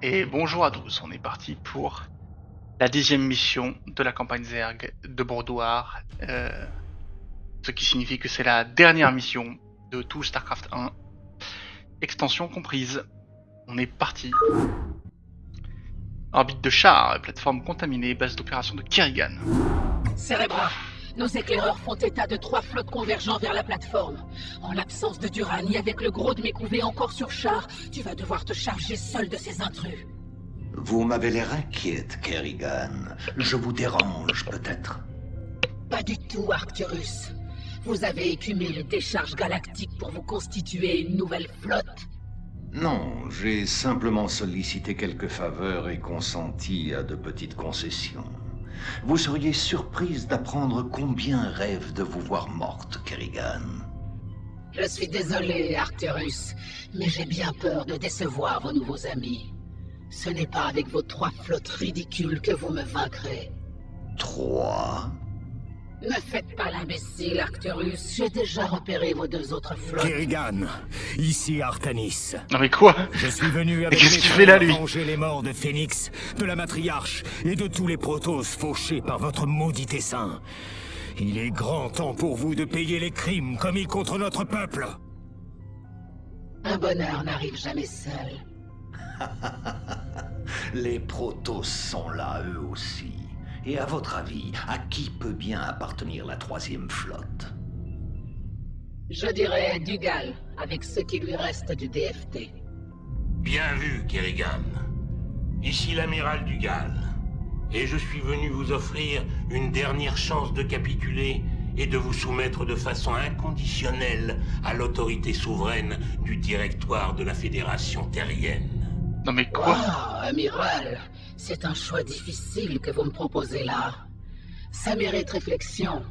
Et bonjour à tous, on est parti pour la 10e mission de la campagne Zerg de Bordoir, ce qui signifie que c'est la dernière mission de tout StarCraft 1, extension comprise. On est parti. Orbite de char, plateforme contaminée, base d'opération de Kerrigan. Cérébra, nos éclaireurs font état de 3 flottes convergeant vers la plateforme. En l'absence de Durani, avec le gros de mes couvées encore sur char, tu vas devoir te charger seul de ces intrus. Vous m'avez l'air inquiète, Kerrigan. Je vous dérange, peut-être? Pas du tout, Arcturus. Vous avez écumé les décharges galactiques pour vous constituer une nouvelle flotte. Non, j'ai simplement sollicité quelques faveurs et consenti à de petites concessions. Vous seriez surprise d'apprendre combien rêve de vous voir morte, Kerrigan. Je suis désolé, Arcturus, mais j'ai bien peur de décevoir vos nouveaux amis. Ce n'est pas avec vos 3 flottes ridicules que vous me vaincrez. 3? Ne faites pas l'imbécile, Arcturus. J'ai déjà repéré vos 2 autres flottes. Kerrigan, ici Artanis. Non mais quoi? Je suis venu avec qu'est-ce mes qu'il fait là, frères lui? venger les morts de Phénix, de la matriarche et de tous les protos fauchés par votre maudit essaim. Il est grand temps pour vous de payer les crimes commis contre notre peuple. Un bonheur n'arrive jamais seul. Les Protoss sont là, eux aussi. Et à votre avis, à qui peut bien appartenir la 3e flotte? Je dirais Dugal, avec ce qui lui reste du DFT. Bien vu, Kerrigan. Ici l'amiral Dugal. Et je suis venu vous offrir une dernière chance de capituler et de vous soumettre de façon inconditionnelle à l'autorité souveraine du directoire de la Fédération terrienne. Non mais quoi? Ah, amiral, c'est un choix difficile que vous me proposez là. Ça mérite réflexion.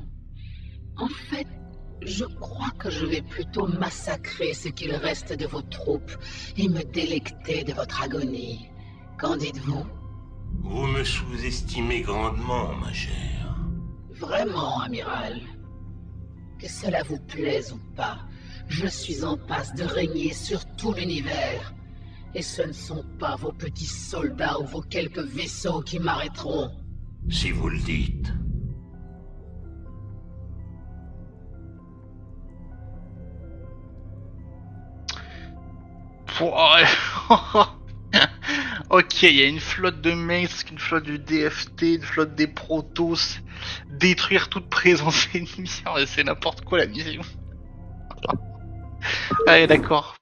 En fait, je crois que je vais plutôt massacrer ce qu'il reste de vos troupes et me délecter de votre agonie. Qu'en dites-vous? Vous me sous-estimez grandement, ma chère. Vraiment, amiral. Que cela vous plaise ou pas, je suis en passe de régner sur tout l'univers. Et ce ne sont pas vos petits soldats ou vos quelques vaisseaux qui m'arrêteront. Si vous le dites. Ok, il y a une flotte de Mace, une flotte du DFT, une flotte des Protoss. Détruire toute présence ennemie. Oh, c'est n'importe quoi la mission. Allez, d'accord.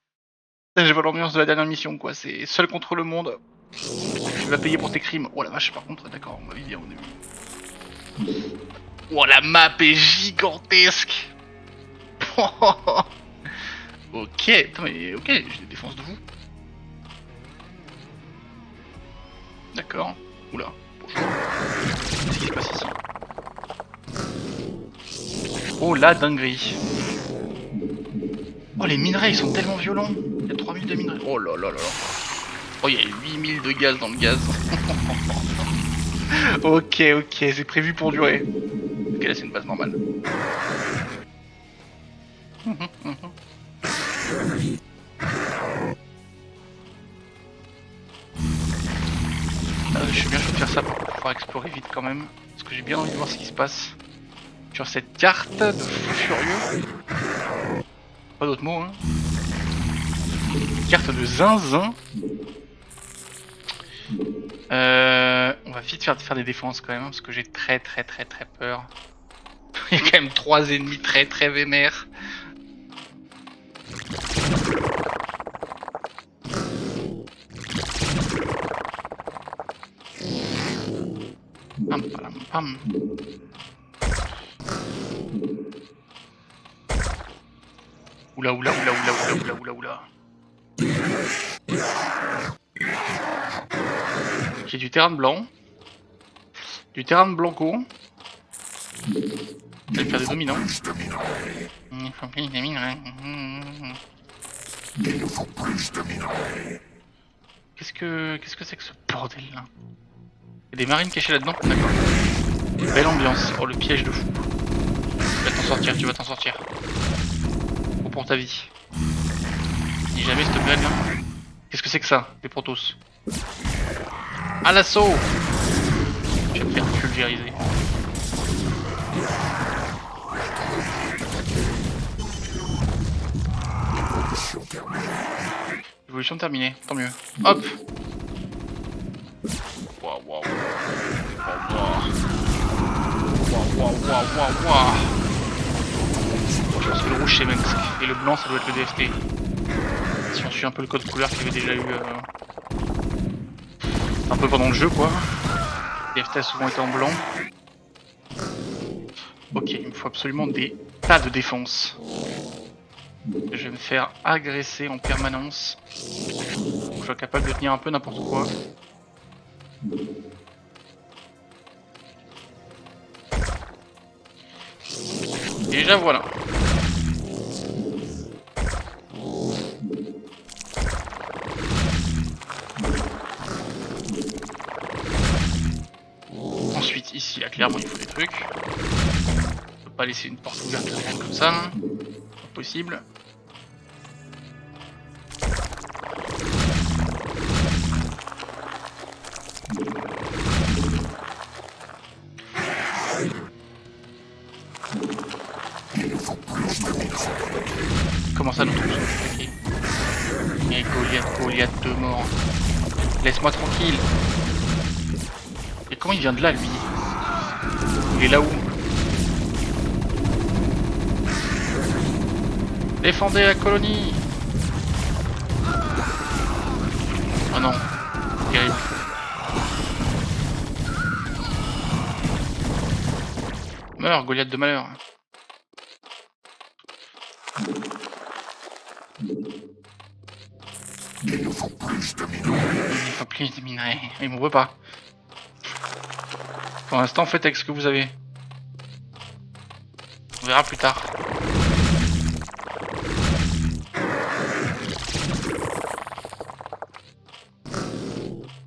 Je vois l'ambiance de la dernière mission, quoi. C'est seul contre le monde. Tu vas payer pour tes crimes. Oh la vache, par contre, d'accord, on va dire au début. Oh, la map est gigantesque. Ok, attends, mais ok, j'ai des défenses de vous. D'accord. Oula, bonjour. Qu'est-ce qui se passe ici? Oh la dinguerie. Oh les minerais ils sont tellement violents. Il y a 3000 de minerais. Oh là là là là. Oh il y a 8000 de gaz dans le gaz. Ok, c'est prévu pour durer. Ok là c'est une base normale. Je suis bien chaud de faire ça pour pouvoir explorer vite quand même. Parce que j'ai bien envie de voir ce qui se passe sur cette carte de fou furieux. Pas d'autres mots, hein. Carte de zinzin. On va vite faire des défenses quand même, hein, parce que j'ai très peur. Il y a quand même 3 ennemis très vénères. Pam, pam, pam. Oula. J'ai du terrain blanc. Du terrain de blanco. Je vais faire des dominants. Il faut plus de minerais. Il faut plus de minerais. Qu'est-ce que c'est que ce bordel là? Il y a des marines cachées là-dedans? D'accord. Belle ambiance. Oh le piège de fou. Tu vas t'en sortir. Pour ta vie. Dis jamais s'il te plaît, viens. Qu'est-ce que c'est que ça, les Protoss? À l'assaut! Je vais me faire pulvériser. Évolution terminée, tant mieux. Hop! Waouh, waouh. Waouh, waouh. Je pense que le rouge c'est même et le blanc ça doit être le DFT. Si on suit un peu le code couleur qu'il y avait déjà eu un peu pendant le jeu quoi. Le DFT a souvent été en blanc. Ok, il me faut absolument des tas de défense. Je vais me faire agresser en permanence. Je suis capable de tenir un peu n'importe quoi. Déjà voilà. Ensuite ici là clairement il faut des trucs. On peut pas laisser une porte ouverte rien comme ça. Hein. Pas possible. Comment ça nous trouve okay. Et Goliath de mort. Laisse-moi tranquille. Et comment il vient de là lui? Il est là où? Défendez la colonie. Oh non. Terrible. Meurs, Goliath de malheur. Il nous faut plus de minerais. Il faut plus de minerais. Il m'en veut pas. Pour l'instant, faites avec ce que vous avez. On verra plus tard.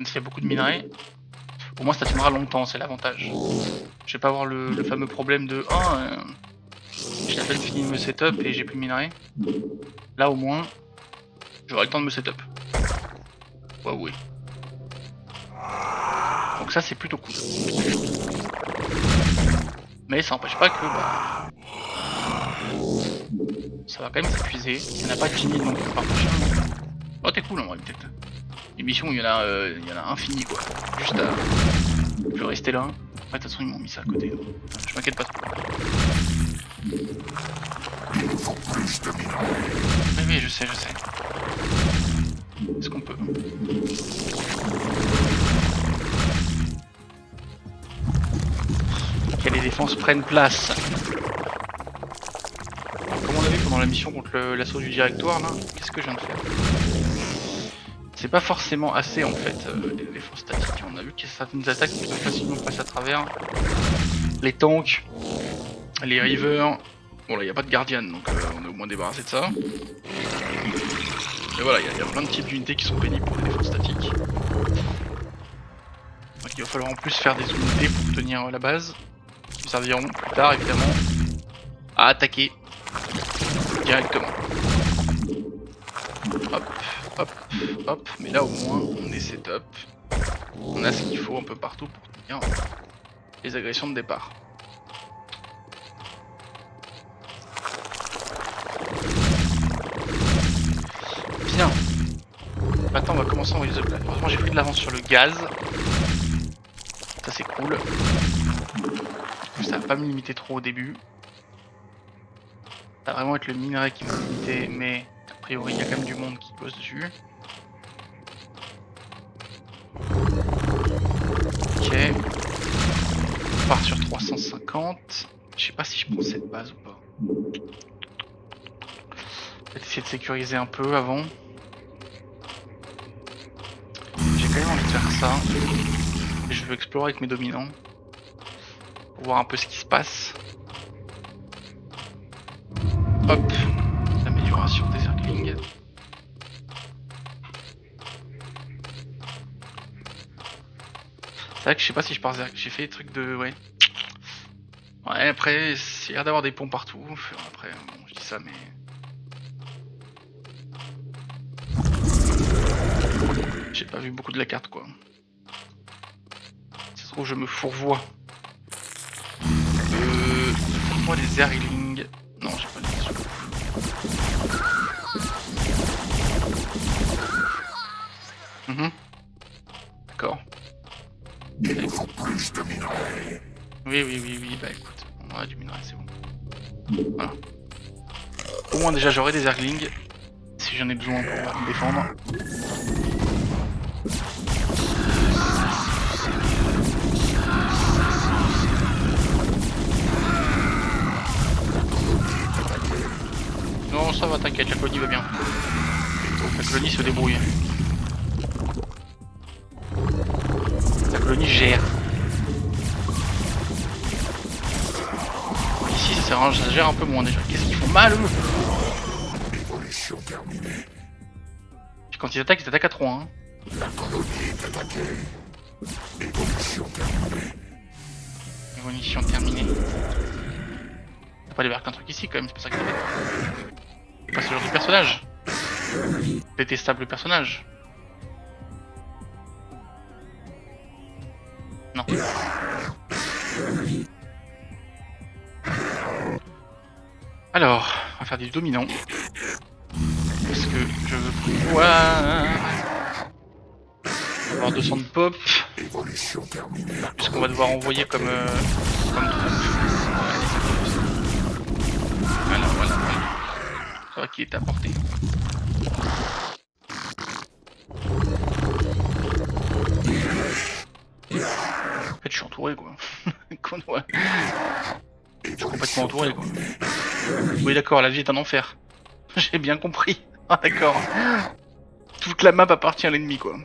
S'il y a beaucoup de minerais, au moins ça tiendra longtemps, c'est l'avantage. Je vais pas avoir le fameux problème de j'ai à peine fini de me setup et j'ai plus de minerais. Là au moins, j'aurai le temps de me setup. Ouais, oui. Donc ça c'est plutôt cool. Mais ça n'empêche pas que ça va quand même s'épuiser. Il n'y en a pas 10 000 non plus par machin. Oh t'es cool en vrai peut-être. Les missions il y en a infini quoi. Juste à... Je vais rester là. Ouais, de toute façon ils m'ont mis ça à côté. Je m'inquiète pas trop. Il nous faut plus de minerais. Oui, je sais. Est-ce qu'on peut? Que les défenses prennent place. Alors, comme on a vu pendant la mission contre l'assaut du directoire là, qu'est-ce que je viens de faire? C'est pas forcément assez en fait les défenses statiques. On a vu qu'il y a certaines attaques qui peuvent facilement passer à travers. Les tanks, les rivers. Bon là il n'y a pas de guardian donc on est au moins débarrassé de ça. Et voilà, il y a plein de types d'unités qui sont pénibles pour les défenses statiques. Donc il va falloir en plus faire des unités pour tenir la base. Qui serviront plus tard évidemment à attaquer directement. Hop, mais là au moins on est setup. On a ce qu'il faut un peu partout pour tenir les agressions de départ. Bien. Maintenant on va commencer à envoyer les upgrades. Heureusement j'ai pris de l'avance sur le gaz. Ça c'est cool. Ça va pas me limiter trop au début. Ça va vraiment être le minerai qui va me limiter, mais a priori il y a quand même du monde qui bosse dessus. Ok. On part sur 350. Je sais pas si je prends cette base ou pas. Peut-être essayer de sécuriser un peu avant. J'ai quand même envie de faire ça. Et je veux explorer avec mes dominants. Pour voir un peu ce qui se passe. Hop. L'amélioration des Zerglings. C'est vrai que je sais pas si je pars Zerg. J'ai fait des trucs de... Ouais. Ouais, après, il y a l'air d'avoir des ponts partout. Après, bon, je dis ça, mais... j'ai pas vu beaucoup de la carte quoi. Ça se trouve je me fourvoie. Moi les Zerglings. Non j'ai pas de mission. D'accord. Il nous faut plus de minerais. Oui, bah écoute, on aura du minerai, c'est bon. Voilà. Au moins déjà j'aurai des Zerglings, si j'en ai besoin pour me défendre. Non ça va, t'inquiète, la colonie va bien. La colonie se débrouille. La colonie gère. Ici ça gère un peu moins déjà. Qu'est-ce qu'ils font mal eux? Évolution terminée. Puis quand ils attaquent à 3 hein. La colonie est attaquée. Évolution terminée. Évolution terminée. T'as pas débarqué un truc ici quand même, c'est pour ça que t'as pas ce genre de personnage. Détestable personnage. Non. Alors, on va faire des dominants. Parce que je veux pouvoir avoir 200 de pop. Évolution terminée. Puisqu'on va devoir envoyer comme troupe. Voilà. Ça va qui est à portée. En fait je suis entouré quoi. Ouais. Je suis complètement entouré quoi. Oui d'accord, la vie est un enfer. J'ai bien compris. Ah d'accord. Toute la map appartient à l'ennemi quoi.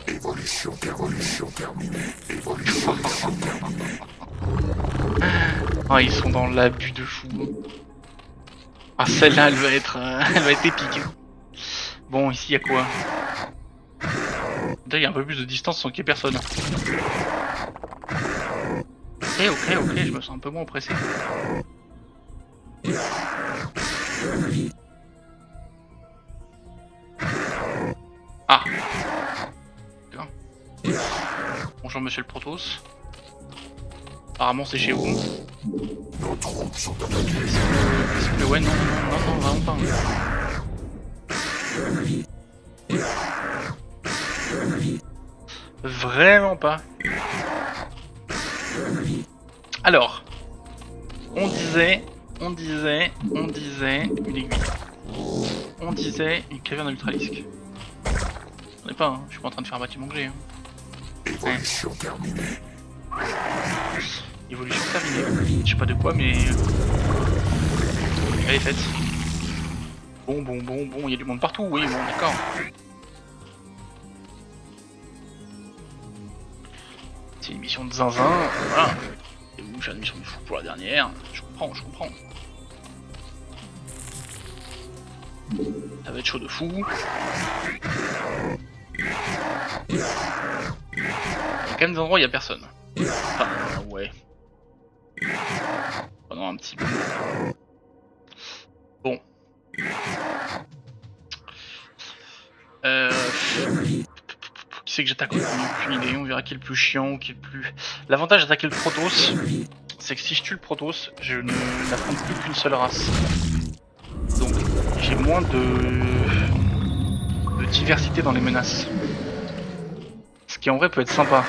Évolution terminée. Évolution terminée. Ah ils sont dans l'abus de fou. Ah celle-là elle va être épique. Bon ici y a quoi? Là il y a un peu plus de distance sans qu'il y ait personne. Ok, je me sens un peu moins oppressé. Ah. D'accord. Bonjour monsieur le Protoss. Apparemment c'est chez vous. Nos troupes sont attaquées. Est-ce que ouais non, vraiment pas. Vraiment pas. Alors, on disait une aiguille. On disait une caverne à ultralisque. On est pas, hein. Je suis pas en train de faire un bâtiment que j'ai. Hein. Évolution terminée. Évolution terminée. Je sais pas de quoi, mais elle est faite. Bon, il y a du monde partout, oui, bon, d'accord. C'est une mission de zinzin, voilà. Et vous faire une mission de fou pour la dernière, je comprends. Ça va être chaud de fou. Il y a quand même des endroits où il n'y a personne. Enfin, ouais. Pendant un petit peu. Bon. Qui c'est que j'attaque? Aucune idée, on verra qui est le plus chiant ou qui est le plus... L'avantage d'attaquer le Protoss, c'est que si je tue le Protoss, je ne n'affronte plus qu'une seule race. Donc j'ai moins de diversité dans les menaces. Ce qui en vrai peut être sympa.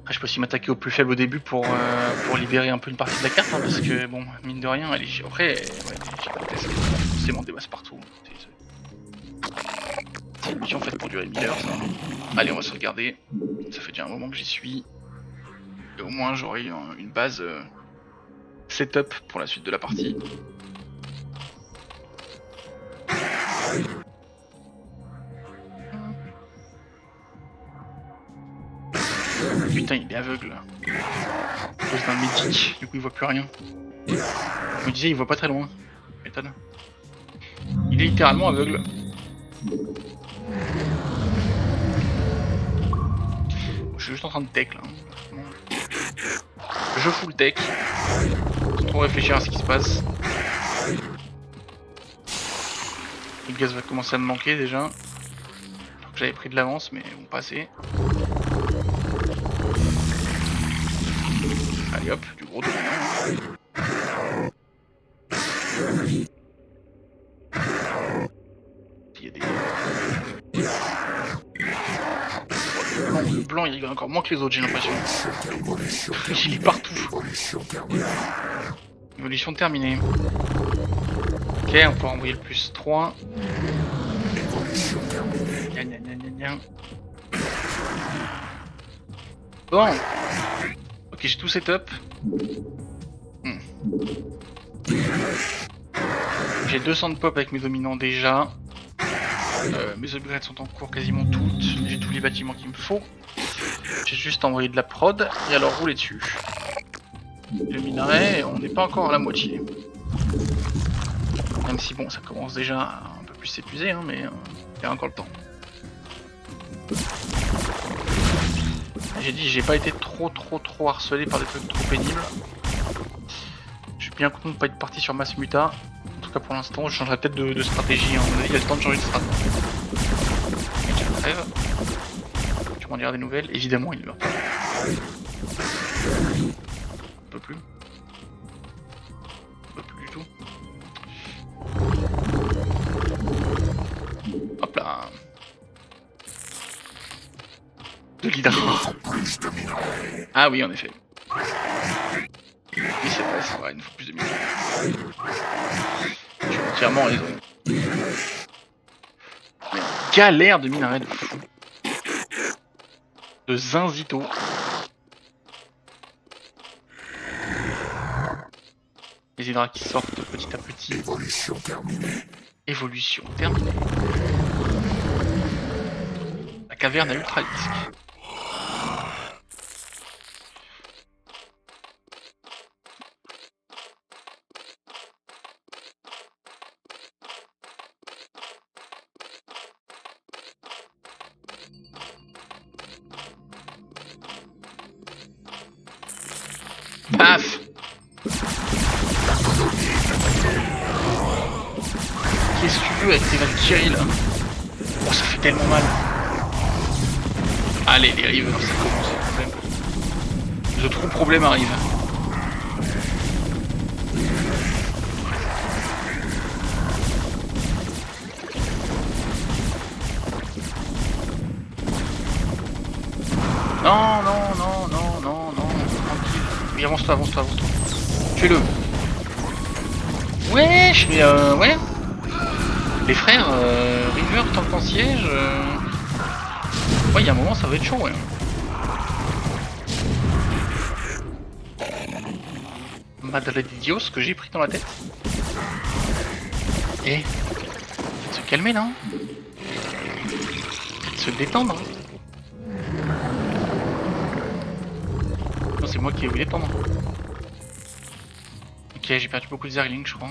Après, je peux aussi m'attaquer au plus faible au début pour libérer un peu une partie de la carte, hein, parce que bon, mine de rien, elle est... Après, ouais, c'est mon débat partout. C'est une mission faite pour durer 1000 heures, ça. Allez, on va se regarder. Ça fait déjà un moment que j'y suis. Et au moins, j'aurai une base setup pour la suite de la partie. Putain, il est aveugle. À cause d'un médic, du coup il voit plus rien. Je me disais, il voit pas très loin. M'étonne. Il est littéralement aveugle. Je suis juste en train de tech là. Je full tech. Sans trop réfléchir à ce qui se passe. Le gaz va commencer à me manquer déjà. Alors que j'avais pris de l'avance, mais bon, pas assez. Allez hop, du gros dominant. Il y a des... Le blanc il rigole encore moins que les autres, j'ai l'impression. Il est partout. Évolution terminée. Ok, on peut envoyer le plus 3. Gna, gna, gna, gna, gna. Bon. Ok, j'ai tout setup. J'ai 200 de pop avec mes dominants déjà. Mes upgrades sont en cours quasiment toutes. J'ai tous les bâtiments qu'il me faut. J'ai juste envoyé de la prod et alors rouler dessus. Le minerai, on n'est pas encore à la moitié. Même si bon, ça commence déjà à un peu plus s'épuiser, hein, mais il y a encore le temps. J'ai dit, j'ai pas été trop harcelé par des trucs trop pénibles. Je suis bien content de pas être parti sur masse muta. En tout cas pour l'instant, je changerai peut-être de stratégie. Hein. Il y a le temps de changer de stratégie. Trêve. Tu m'en diras des nouvelles. Évidemment, il meurt pas. On peut plus. On peut plus du tout. Hop là. De l'hydra. Ah oui, en effet. Oui, c'est vrai, il nous faut plus de minerais. Tu as entièrement raison. Mais galère de minerais de fou. De zinzito. Les hydras qui sortent petit à petit. Évolution terminée. Évolution terminée. La caverne à ultra disque. Paf! Qu'est-ce que tu veux avec tes Valkyries là? Oh, ça fait tellement mal. Allez, les rivers, ça commence le problème. Le trou problème arrive. Non, non, non, non, non, non, tranquille. Oui, avance-toi, avance-toi, avance-toi. Tuez-le. Wesh, mais ouais. Les frères, River, tant qu'en siège. Ouais, il y a un moment, ça va être chaud, ouais. Madre d'idiot, ce que j'ai pris dans la tête. Eh, faut se calmer, non? Faut se détendre. Non, c'est moi qui ai voulu détendre. Ok, j'ai perdu beaucoup de zerglings, je crois.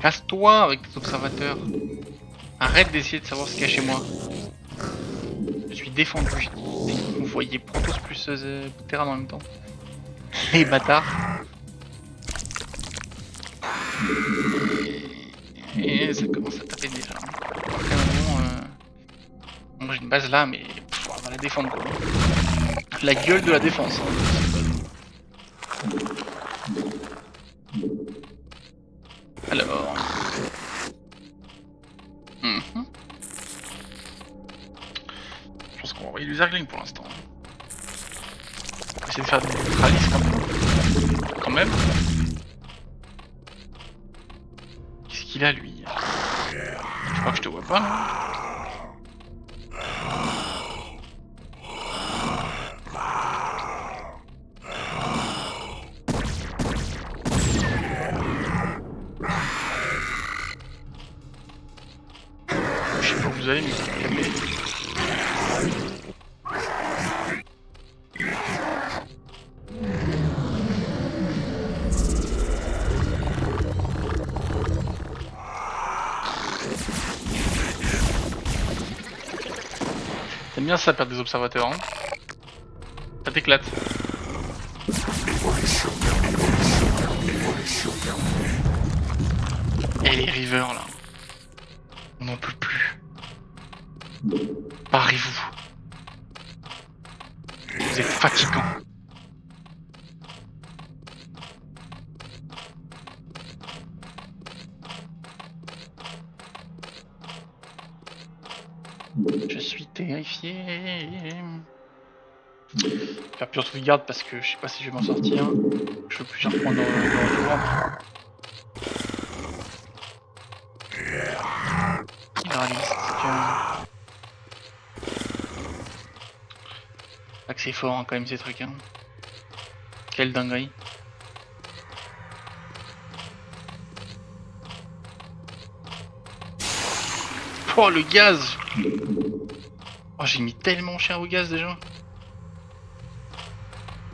Casse-toi avec tes observateurs. Arrête d'essayer de savoir ce qu'il y a chez moi. Je suis défendu. Vous voyez Protoss plus Terran en même temps. Les bâtards. Et ça commence à taper déjà. Après, bon, j'ai une base là, mais pff, on va la défendre quoi. La gueule de la défense. Hein. Alors. Je pense qu'on va envoyer du Zergling pour l'instant. On va essayer de faire des neutralistes quand même. Qu'est-ce qu'il a lui? Je crois que je te vois pas là. Je sais pas où vous allez, mais calmez. J'aime bien ça perdre des observateurs. Hein. Ça t'éclate. Et les rivers là. On n'en peut plus. Barrez-vous. Vous êtes fatigants. Je suis terrifié. Faire pure sauvegarde parce que je sais pas si je vais m'en sortir. Je veux plus reprendre dans le ventre. Irréaliste. Pas que c'est fort hein, quand même ces trucs. Hein. Quelle dinguerie. Oh le gaz. Oh j'ai mis tellement cher au gaz déjà.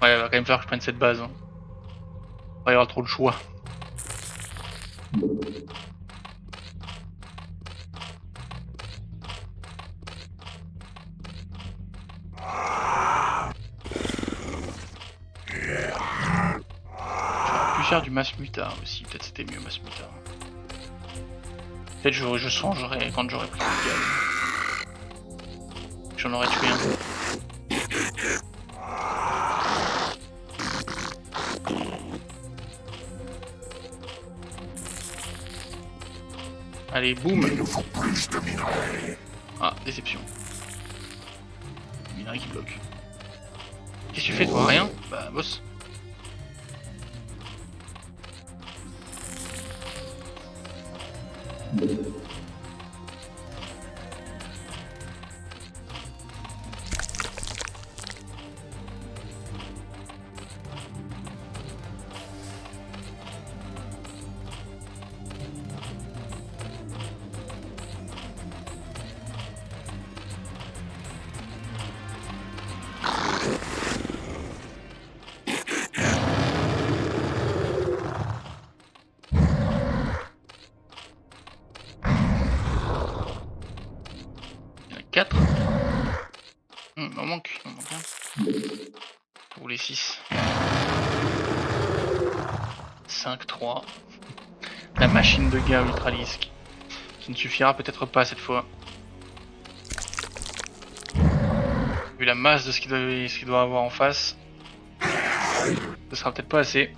Ouais, il va quand même falloir que je prenne cette base. Hein. Il va y avoir trop de choix. J'aurais pu faire du mass mutard aussi, peut-être c'était mieux mass mutard. Peut-être je changerai quand j'aurai pris le gaz. J'en aurais tué un. Allez, boum. Il nous faut plus de minerais. Ah, déception. Minerai qui bloque. Qu'est-ce que tu fais toi? Rien? Bah, boss. Il y en a 4. Il m'en manque un. Pour les 6. 5, 3. La machine de guerre Ultralisk. Qui ne suffira peut-être pas cette fois. Vu la masse de ce qu'il doit avoir en face. Ce sera peut-être pas assez.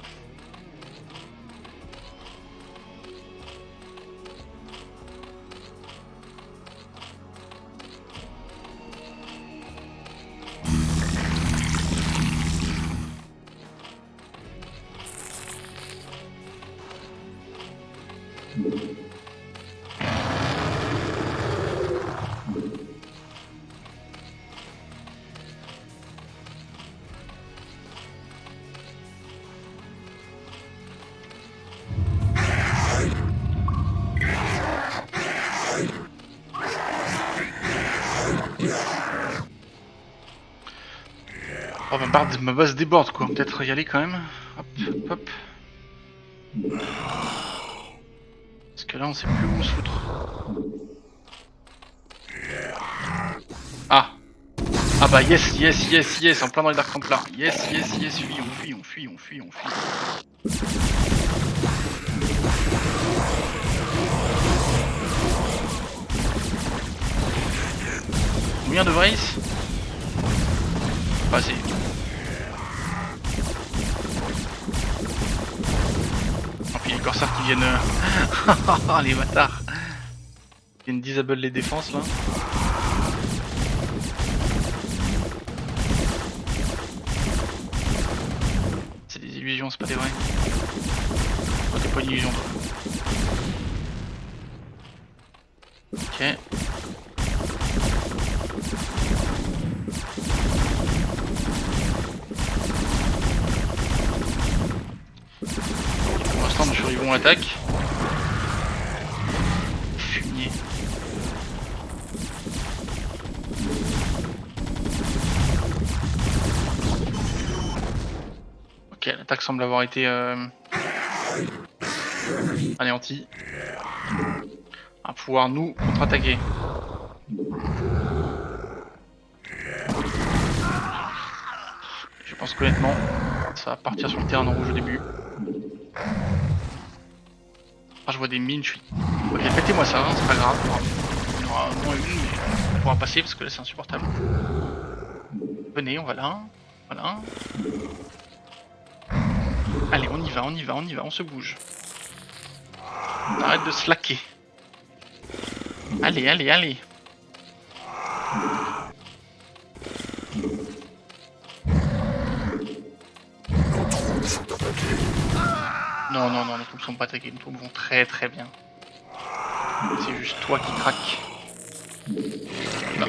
Oh ma base déborde quoi, peut-être y aller quand même. Hop, hop. Parce que là on sait plus où se foutre. Ah. Ah bah yes, yes, yes, yes, en plein dans les Dark Templars. Yes, yes, yes, fuis, on fuit, on fuit, on fuit, on fuit. Combien de Vrace? Pas assez. Oh puis les corsaires qui viennent... les bâtards. Ils viennent disable les défenses là. C'est des illusions, c'est pas des vrais. Oh, t'es pas une illusion toi. Ok. Pour l'instant, nos survivants attaquent. Fumier. Ok, l'attaque semble avoir été anéantie. On va pouvoir nous contre-attaquer. pense qu'honnêtement, ça va partir sur le terrain rouge au début. Ah, je vois des mines, je suis... Ok, pétez-moi ça, hein, c'est pas grave. On aura au moins une, mais on pourra passer parce que là c'est insupportable. Venez, on va là. Voilà. Allez, on y va, on y va, on y va, on se bouge. Arrête de slacker. Allez, allez, allez. Non, non, non, nos troupes sont pas attaquées, nos troupes vont très très bien. C'est juste toi qui craques. Là.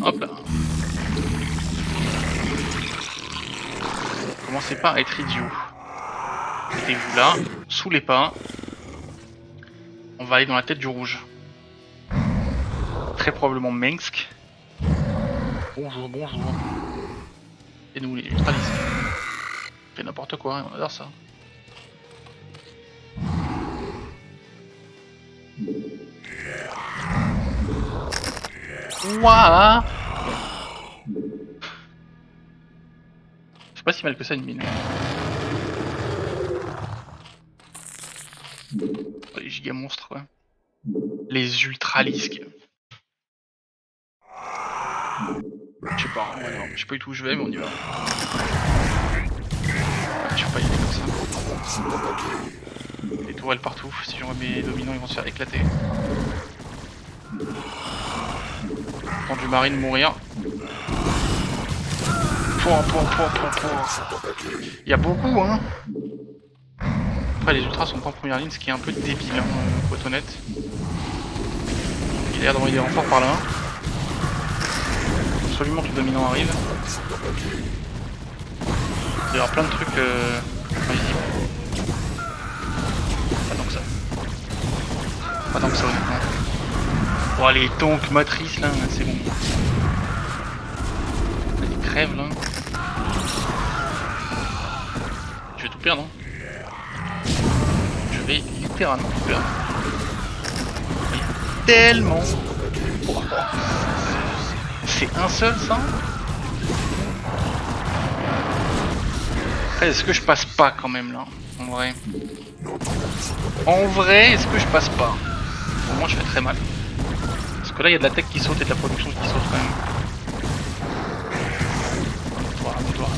Hop là. Commencez pas à être idiot. Mettez-vous là, sous les pas. On va aller dans la tête du rouge. Très probablement Minsk. Bonjour, bonjour. Et nous les ultralistes. C'est n'importe quoi, on adore ça. Ouah. C'est pas si mal que ça une mine. Les giga monstres quoi. Les ultralisques. Je sais pas, ouais, non, je sais pas du tout où je vais mais on y va. Je vais pas y aller comme ça. Des tourelles partout, si j'envoie mes dominants ils vont se faire éclater. Entendu marine mourir. Il y a beaucoup hein. Après les ultras sont pas en première ligne, ce qui est un peu débile hein, faut être honnête. Il a l'air d'envoyer des renforts par là. Absolument que le dominant arrive. Il y aura plein de trucs invisibles. Pas tant que ça. Pas tant que ça honnêtement. Oh les tanks motrices là, c'est bon. Ils crèvent là. Je vais tout perdre. Hein. Je vais littéralement tout perdre. Tellement. Oh. C'est un seul ça. Après, est-ce que je passe pas quand même là? En vrai. En vrai, est-ce que je passe pas? Au moins je fais très mal. Parce que là il y a de la tech qui saute et de la production qui saute quand même. Toi.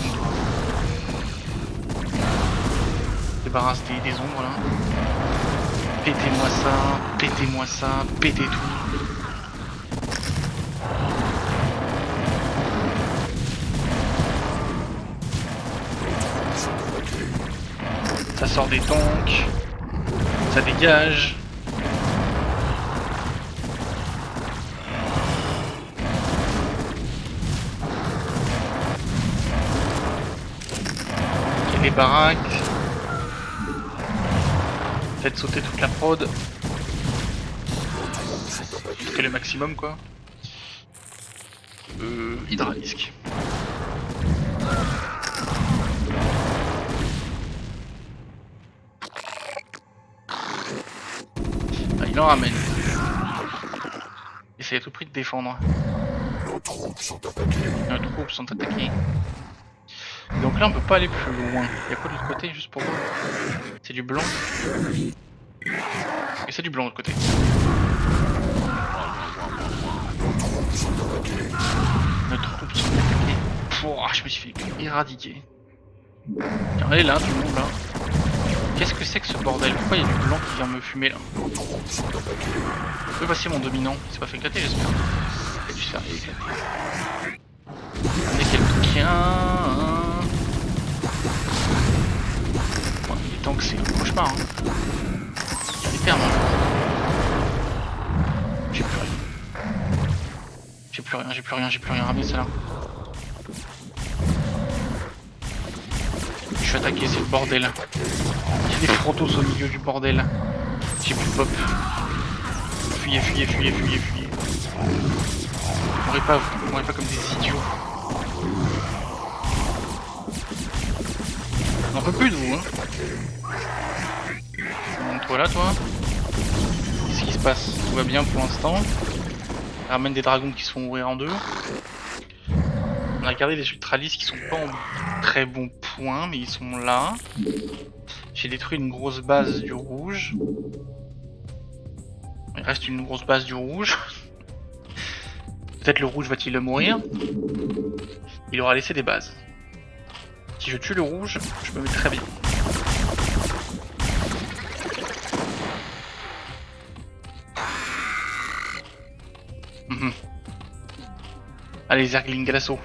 Débarrasse des ombres là. Pétez-moi ça, pétez tout. Ça sort des tanks, ça dégage. Il y a les baraques. Faites sauter toute la prod. Jusqu'à le maximum quoi. Hydralisque. Il en ramène. Essayez à tout prix de défendre. Nos troupes sont attaquées. Donc là on peut pas aller plus loin. Il y a quoi de l'autre côté juste pour voir? C'est du blanc. Et c'est du blanc de l'autre côté. Nos troupes sont attaquées. Pouah, je me suis fait éradiquer. Tiens, allez là, tout le monde là. Qu'est-ce que c'est que ce bordel? Pourquoi il y a du blanc qui vient me fumer là? Je peux passer mon dominant. Il s'est pas fait éclater j'espère. Il a dû se faire éclater. On est quelqu'un. Bon, les tanks c'est un cauchemar. Hein. Il y a des termes. Hein. J'ai plus rien. J'ai plus rien. Ramenez ça là. Je suis attaqué, c'est le bordel. Il y a des frotos au milieu du bordel. J'ai plus de pop. Fuyez. Mourrez pas comme des idiots. On n'en peut plus de vous, hein. Monte-toi là, toi. Qu'est-ce qui se passe? Tout va bien pour l'instant. Ramène des dragons qui se font ouvrir en deux. On a gardé les ultralistes qui sont pas en très bon point, mais ils sont là. J'ai détruit une grosse base du rouge. Il reste une grosse base du rouge. Peut-être le rouge va-t-il mourir. Il aura laissé des bases. Si je tue le rouge, je me mets très bien. Allez, Zergling à l'assaut.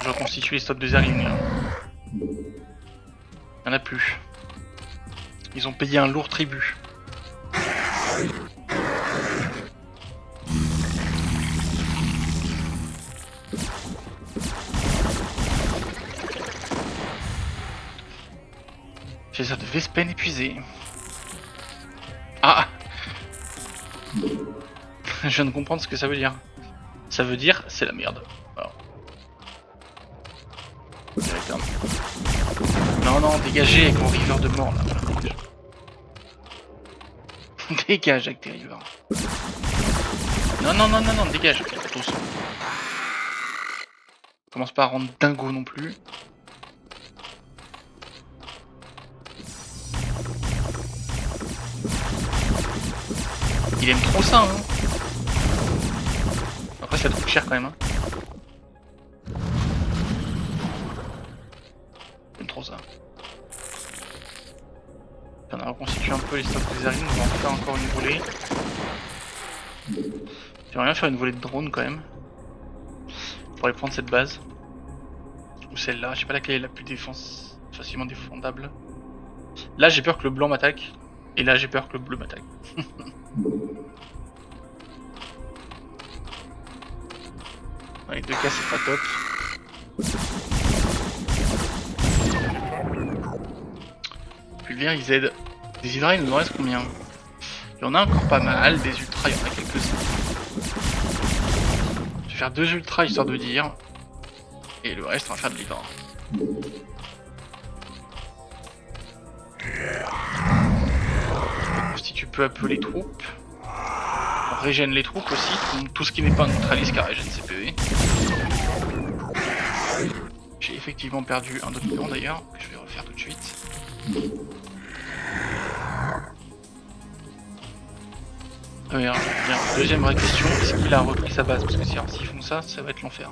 Je reconstitue les stocks de Zergling. Il n'y en a plus. Ils ont payé un lourd tribut. J'ai ça de Vespen épuisé. Ah. Je viens de comprendre ce que ça veut dire. Ça veut dire c'est la merde. Alors. Non, non, dégagez avec mon river de mort là. Dégage avec tes rivers. Non, non, non, non, non, dégage. Tous. Commence pas à rendre dingo non plus. Il aime trop ça, hein. Après, ça coûte cher quand même, hein. Il aime trop ça. On a reconstitué un peu les stocks des Zerglings, on va en faire encore une volée. J'aimerais bien faire une volée de drone quand même. Pour aller prendre cette base. Ou celle-là, je sais pas laquelle est la plus facilement défendable. Là j'ai peur que le blanc m'attaque. Et là j'ai peur que le bleu m'attaque. Avec 2 cas c'est pas top. Puis le vert ils aident. Des hydras il nous en reste combien? Il y en a encore pas mal, des ultras il y en a quelques-uns. Je vais faire 2 ultras histoire de dire. Et le reste on va faire de l'hydra. On constitue peu à peu les troupes. On régène les troupes aussi, tout ce qui n'est pas un neutraliste car régène ses PV. J'ai effectivement perdu un dominant d'ailleurs, que je vais refaire tout de suite. Bien. Deuxième vraie question, est-ce qu'il a repris sa base? Parce que s'ils font ça, ça va être l'enfer.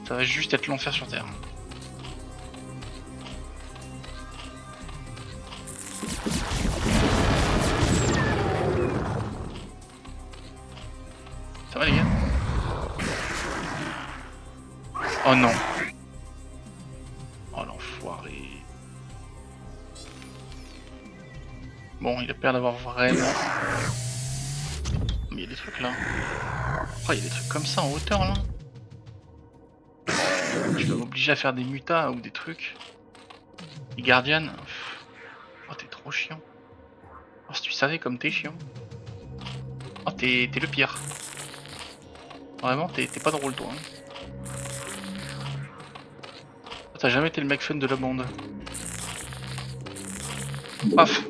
Ça va juste être l'enfer sur Terre. Ça va les gars? Oh non. Oh l'enfoiré. Bon, il a peur d'avoir vraiment... Mais il y a des trucs là. Oh, il y a des trucs comme ça en hauteur là. Je vais m'obliger à faire des mutas ou des trucs. Les Guardians. Oh, t'es trop chiant. Oh, si tu savais comme t'es chiant. Oh, t'es le pire. Vraiment, t'es pas drôle toi. Hein. T'as jamais été le mec fun de la bande. Paf.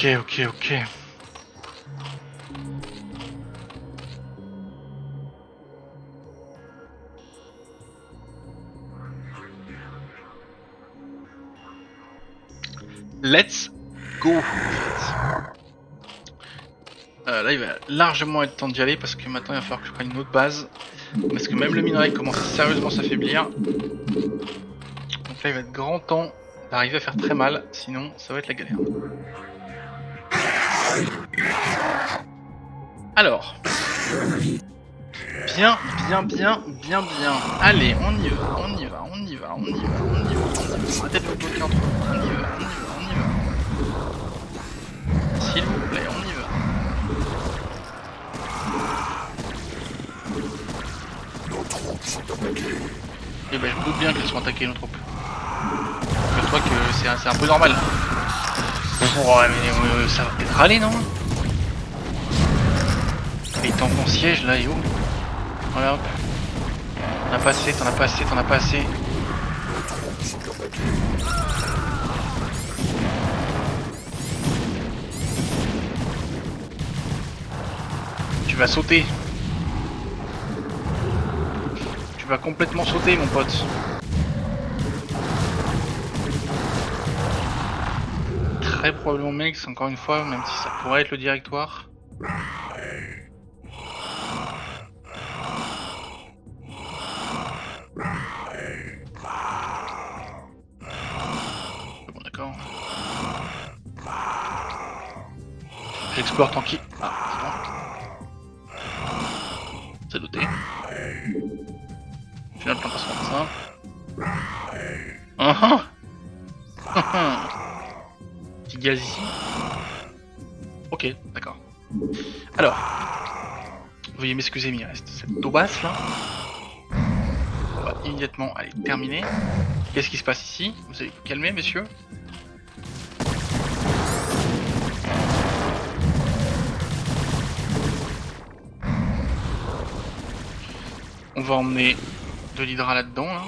Ok. Let's go en fait. Là il va largement être temps d'y aller parce que maintenant il va falloir que je prenne une autre base. Parce que même le minerai commence à sérieusement s'affaiblir. Donc là il va être grand temps d'arriver à faire très mal, sinon ça va être la galère. Alors. Bien. Allez, on y va. Arrêtez de vous bloquer entre vous. On y va. S'il vous plaît, on y va. Et ben je me doute bien qu'elles sont attaquées nos troupes. Fais-toi que c'est un peu normal. Ouais mais ça va peut-être aller non? Les tanks en siège là et où? Voilà hop. T'en as pas assez. Tu Tu vas sauter. Tu vas complètement sauter, mon pote. Très probablement Mex, encore une fois, même si ça pourrait être le directoire. Bon, d'accord. J'explore tranquille. Ah, c'est bon. C'est noté. Final plan passement de ça. Petit gaz ici. Ok, d'accord. Alors, veuillez m'excuser, mais il reste cette taubasse là. On va immédiatement aller terminer. Qu'est-ce qui se passe ici? Vous allez vous calmer, messieurs. On va emmener de l'hydra là-dedans, là.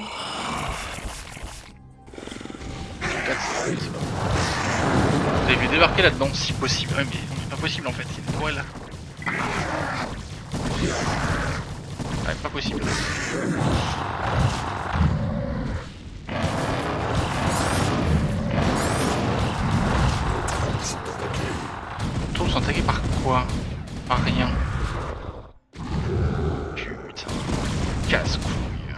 Vous avez vu débarquer là-dedans, si possible. Ouais, mais c'est pas possible en fait, c'est une toile. Ouais, pas possible. Les tours sont attaqués par quoi? Par rien. Putain. Casse-couille.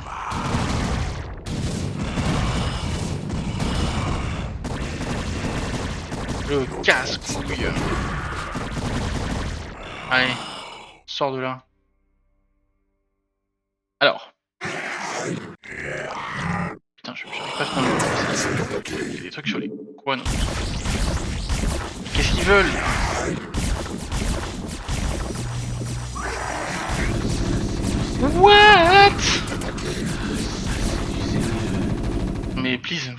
Le casse-couille. Allez, sors de là. Alors. Putain, j'arrive pas à finir. Il y a des trucs sur les... Quoi, non? Qu'est-ce qu'ils veulent? What? Mais please.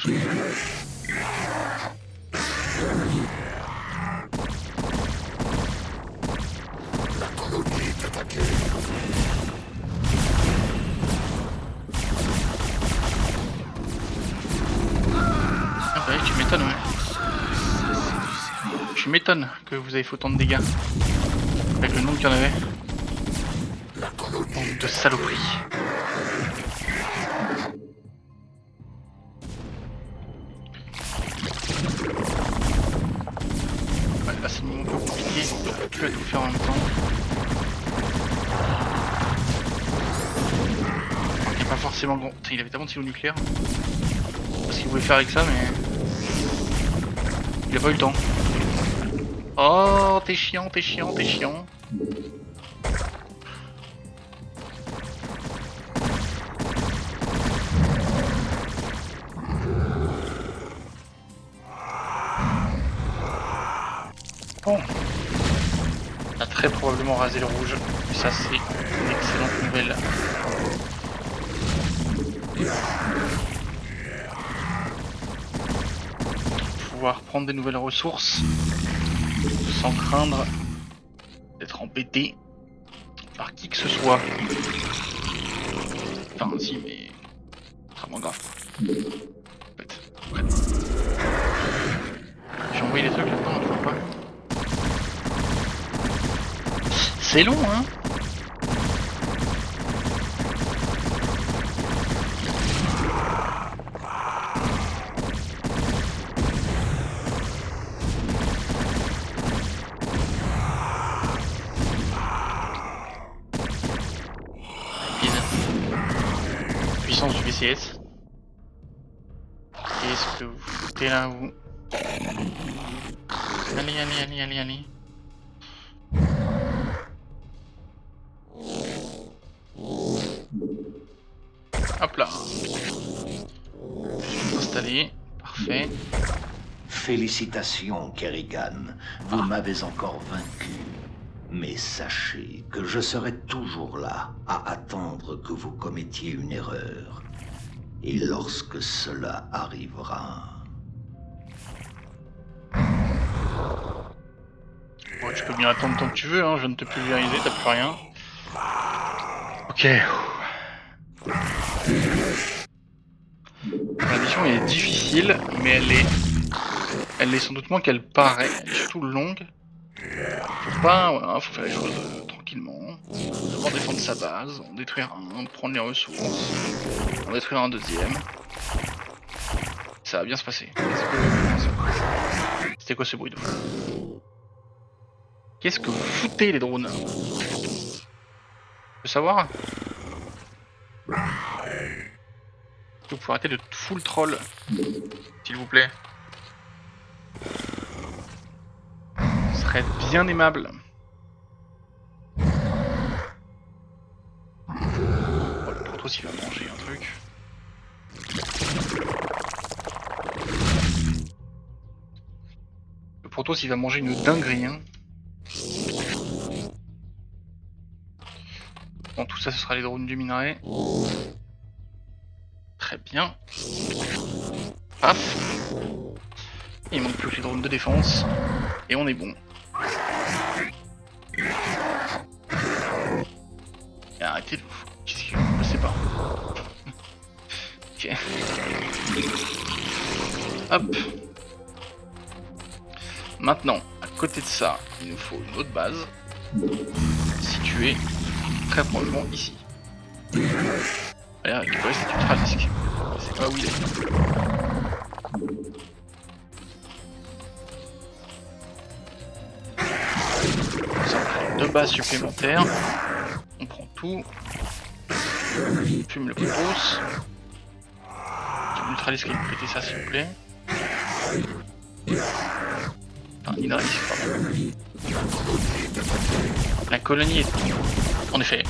Ah bah tu m'étonnes, ouais. Tu m'étonnes que vous avez fait autant de dégâts. Avec le nombre qu'il y en avait. Bande de saloperies. Ouais, là c'est le moment un peu compliqué, on peut plus à tout faire en même temps. Il est pas forcément grand. Il avait tellement de silo nucléaire. Parce qu'il voulait faire avec ça, mais... Il a pas eu le temps. Oh, t'es chiant, t'es chiant, t'es chiant. Bon. On a très probablement rasé le rouge. Et ça, c'est une excellente nouvelle. Pouvoir prendre des nouvelles ressources sans craindre d'être embêté par qui que ce soit. Enfin, si, mais vraiment grave. En fait, ouais. J'ai envoyé des trucs là-dedans, je vois pas. C'est long, hein. Puissance du BCS. Qu'est-ce que vous foutez là, vous? Allez, allez, allez, allez, allez. Hop là. Je vais m'installer. Parfait. Félicitations, Kerrigan. Vous m'avez encore vaincu. Mais sachez que je serai toujours là à attendre que vous commettiez une erreur. Et lorsque cela arrivera... Bon, tu peux bien attendre tant que tu veux, hein. Je viens de te pulvériser, t'as plus rien. Ok. La mission est difficile, mais elle est sans doute moins qu'elle paraît. Elle est surtout longue. Faut pas, voilà, faut faire les choses tranquillement. tranquillement. D'abord défendre sa base, en détruire un, prendre les ressources, en détruire un deuxième. Ça va bien se passer. C'était quoi ce bruit de fou? Qu'est-ce que vous foutez les drones? Je peux savoir? Vous pouvez arrêter de full troll, s'il vous plaît. Ce serait bien aimable. Oh, le Protoss il va manger un truc. Le Protoss il va manger une dinguerie. Hein. Bon, tout ça ce sera les drones du minerai. Très bien. Paf. Il manque plus que les drones de défense. Et on est bon. Et arrêtez de... Qu'est-ce qu'il... Je sais pas. Ok. Hop. Maintenant, à côté de ça, il nous faut une autre base. Située très probablement ici. Allez, récupérer cet ultra-disque. Je sais pas où il est. Ça prend 2 bases supplémentaires. On prend tout. On fume le Protoss. L'ultra-disque, péter ça s'il vous plaît. Enfin, l'hydra-disque, pardon. La colonie est... En effet.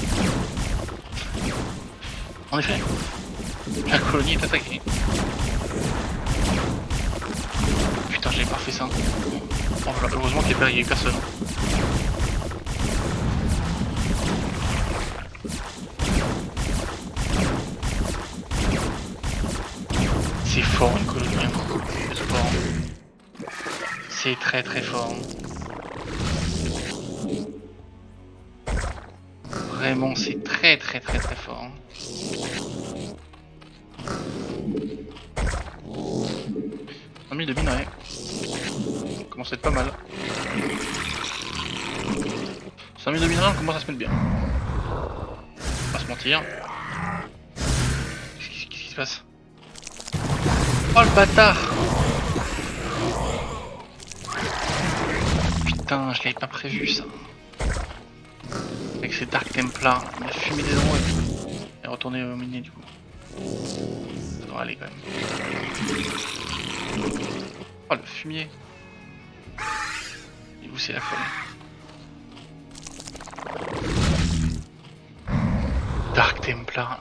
En effet. La colonie est attaquée. Putain, j'avais pas fait ça. Bon, voilà, heureusement qu'il y a personne. C'est fort une colonie. C'est fort. C'est très très fort. Vraiment, c'est très très très très fort. 5000 de minerais. Ça commence à être pas mal. 5000 de minerais, on commence à se mettre bien. On va pas se mentir. Qu'est-ce qui se passe? Oh le bâtard! Putain, je l'avais pas prévu ça. Avec ces Dark Templars, il a fumé des drones et retourné au minier du coup. Ça devrait aller quand même. Oh le fumier. Et où c'est la folie? Dark Templar.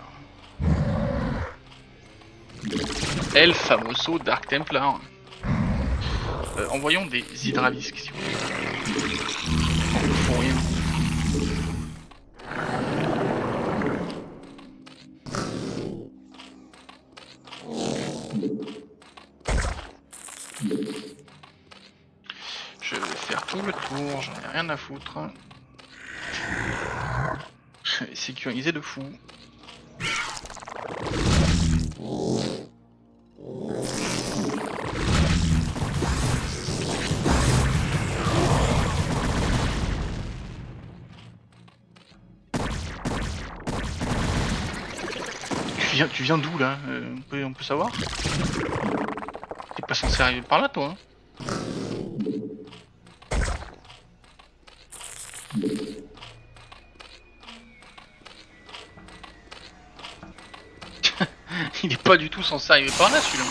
El famoso Dark Templar. Envoyons des hydralisques si vous voulez. Ils font rien. Je vais faire tout le tour, j'en ai rien à foutre. Je vais sécuriser de fou. Tu viens d'où là? On peut savoir? T'es pas censé arriver par là toi hein? Il est pas du tout censé arriver par là celui-là.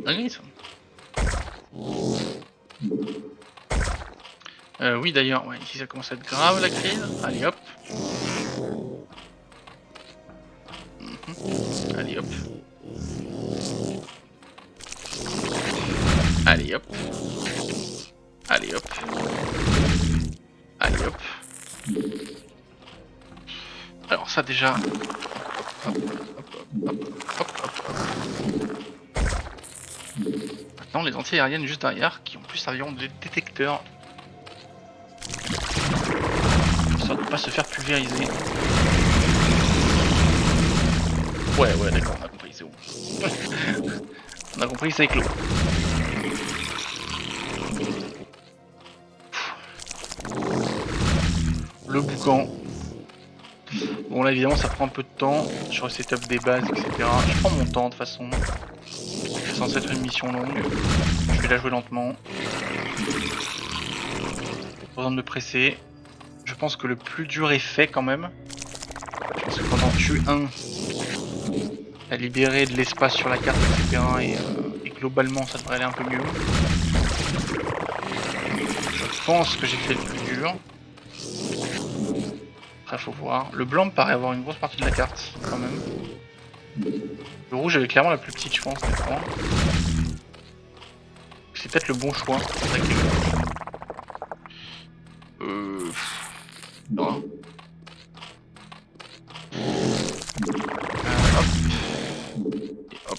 Allez ça. Oui d'ailleurs, ouais, ici ça commence à être grave la crise. Allez hop. Allez hop. Allez hop. Allez hop. Allez hop. Alors ça déjà. Hop, hop. Maintenant les anti-aériennes juste derrière qui en plus serviront de détecteurs. Ça ne pas se faire pulvériser. Ouais d'accord, on a compris, c'est bon. On a compris que c'est clos. Le boucan. Bon là évidemment ça prend un peu de temps sur le setup des bases, etc. Je prends mon temps de toute façon. C'est censé être une mission longue. Je vais la jouer lentement. Pas besoin de me presser. Je pense que le plus dur est fait quand même. Je pense que quand on tue un, à libérer de l'espace sur la carte, etc. Et globalement ça devrait aller un peu mieux. Je pense que j'ai fait le plus dur. Après faut voir. Le blanc me paraît avoir une grosse partie de la carte quand même. Le rouge avait clairement la plus petite je pense. C'est peut-être le bon choix. Non. Hop. Et hop.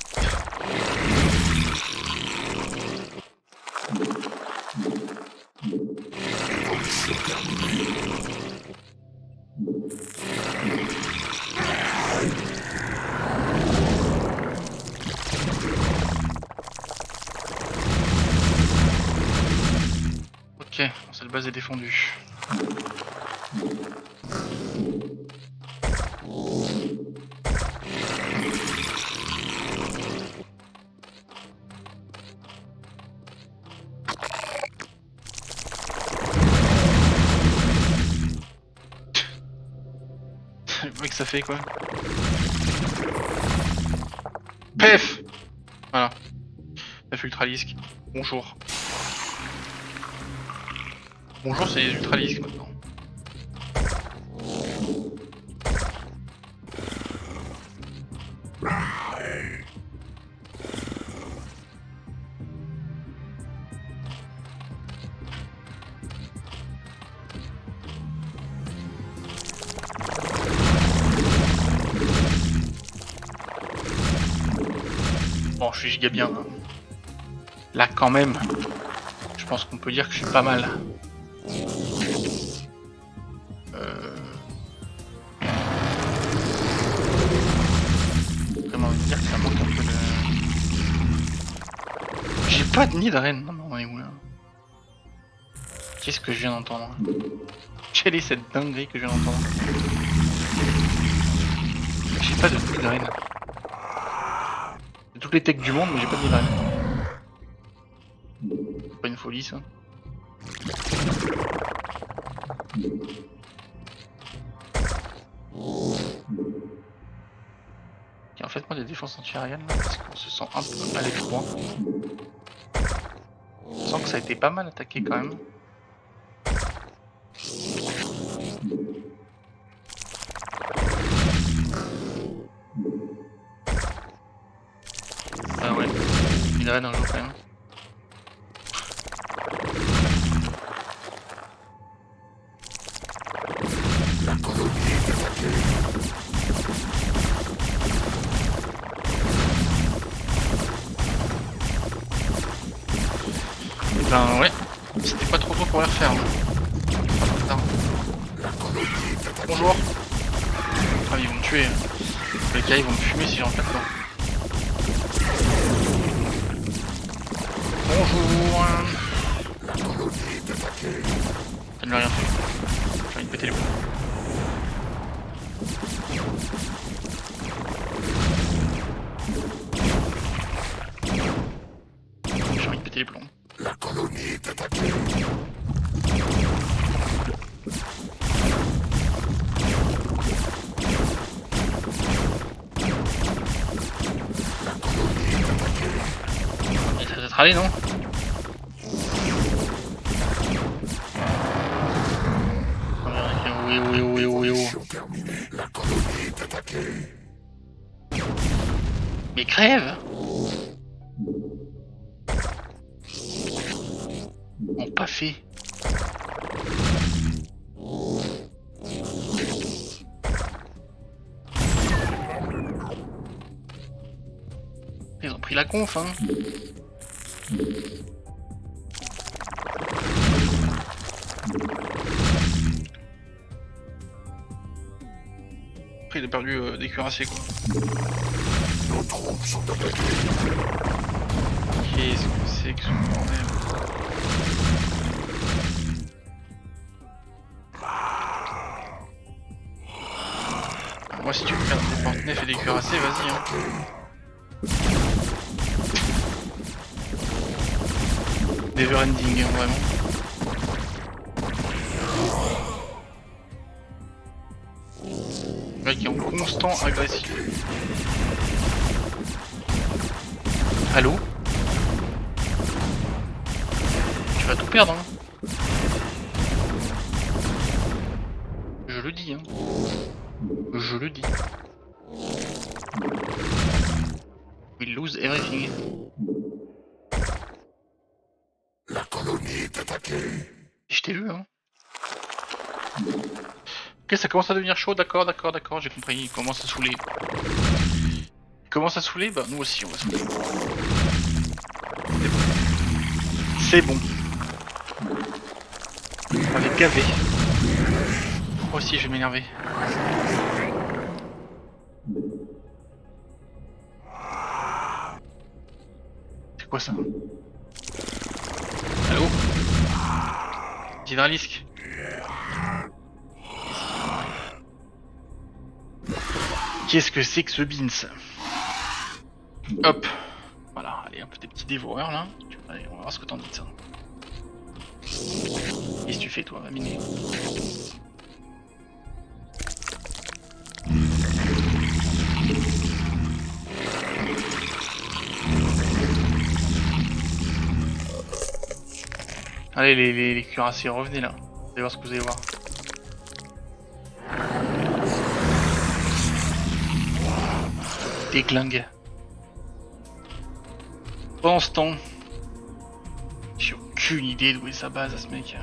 Ok, cette base est défendue. Le mec ça fait quoi? PF. Voilà. PF Ultralisque. Bonjour. Bonjour, c'est les Ultralisques maintenant. Bon, je suis giga bien. Hein. Là, quand même, je pense qu'on peut dire que je suis pas mal. Comment dire que ça manque un peu de... J'ai pas de nid de reine. Non mais on est où là? Qu'est-ce que je viens d'entendre? Quelle est cette dinguerie que je viens d'entendre? J'ai pas de nid de reine. J'ai toutes les techs du monde mais j'ai pas de nid de reine. C'est pas une folie ça. Et en fait moi des défenses anti-aériennes là, parce qu'on se sent un peu à l'étroit. On sent que ça a été pas mal attaqué quand même. Ah ouais, il reste un jour quand même. Ben ouais, c'était pas trop tôt pour les refaire. Bonjour. Ah ils vont me tuer. Les gars ils vont me fumer si j'en fais dedans. Bonjour. Ça ne m'a rien fait. J'ai envie de péter les plombs. J'ai envie de péter les plombs. La colonie est attaquée. Et ça doit être allé non? Oui. La colonie est attaquée. Mais crève! On pas fait. Ils ont pris la conf hein. Après il a perdu des cuirassiers quoi. Nos troupes sont attaquées. Qu'est-ce que c'est que ce bordel? Moi si tu veux faire des porte-nefs et des cuirassés, vas-y hein. Never ending, hein, vraiment. Le mec est en constant agressif. Allô? Tu vas tout perdre hein. Je le dis hein. Je le dis. We lose everything. La colonie est attaquée. Je t'ai vu hein. Ok, ça commence à devenir chaud, d'accord, j'ai compris, il commence à saouler. Il commence à saouler, bah nous aussi on va saouler. C'est bon. On va les gaver. Moi aussi je vais m'énerver. C'est quoi ça? Allô? Hydralisque. Qu'est-ce que c'est que ce beans? Hop. Voilà, allez, un peu des petits dévoreurs là. Allez, on va voir ce que t'en dis de ça. Qu'est-ce que tu fais toi, Miné? Allez les cuirassés, revenez là. Vous allez voir ce que vous allez voir. Déglingue. Pendant ce temps, j'ai aucune idée d'où est sa base à ce mec.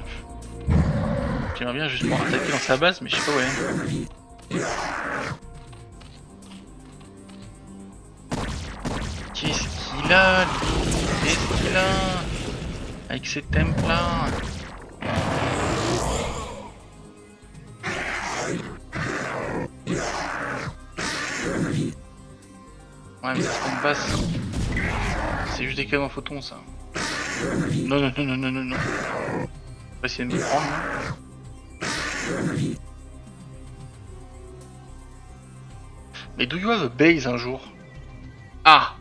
J'aimerais bien juste pouvoir attaquer dans sa base, mais je sais pas où elle est. Qu'est-ce qu'il a lui? Qu'est-ce qu'il a? Avec ces temples là. Ouais mais ça se pas basse. C'est juste des canons en photon ça. Non. On va essayer de me prendre là. Mais do you have a base un jour? Ah!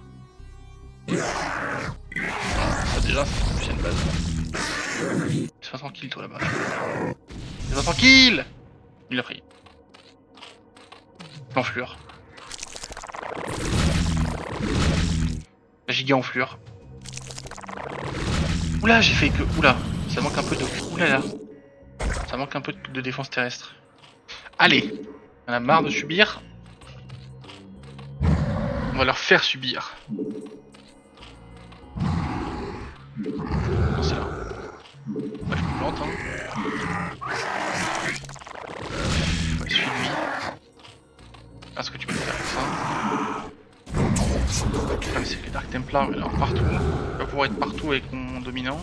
Ça déjà c'est une base. C'est pas tranquille toi là-bas. C'est pas tranquille! Il l'a pris. Enflure. La giga enflure. Oula, j'ai fait que. Oula, ça manque un peu de. Oulala. Ça manque un peu de défense terrestre. Allez, on a marre de subir. On va leur faire subir. C'est là. Ouais, je me plante, hein. Ouais, suis-lui. Ah, ce que tu peux faire avec ça. Ah, mais c'est que les Dark Templars, mais alors partout. Il va pouvoir être partout avec mon dominant.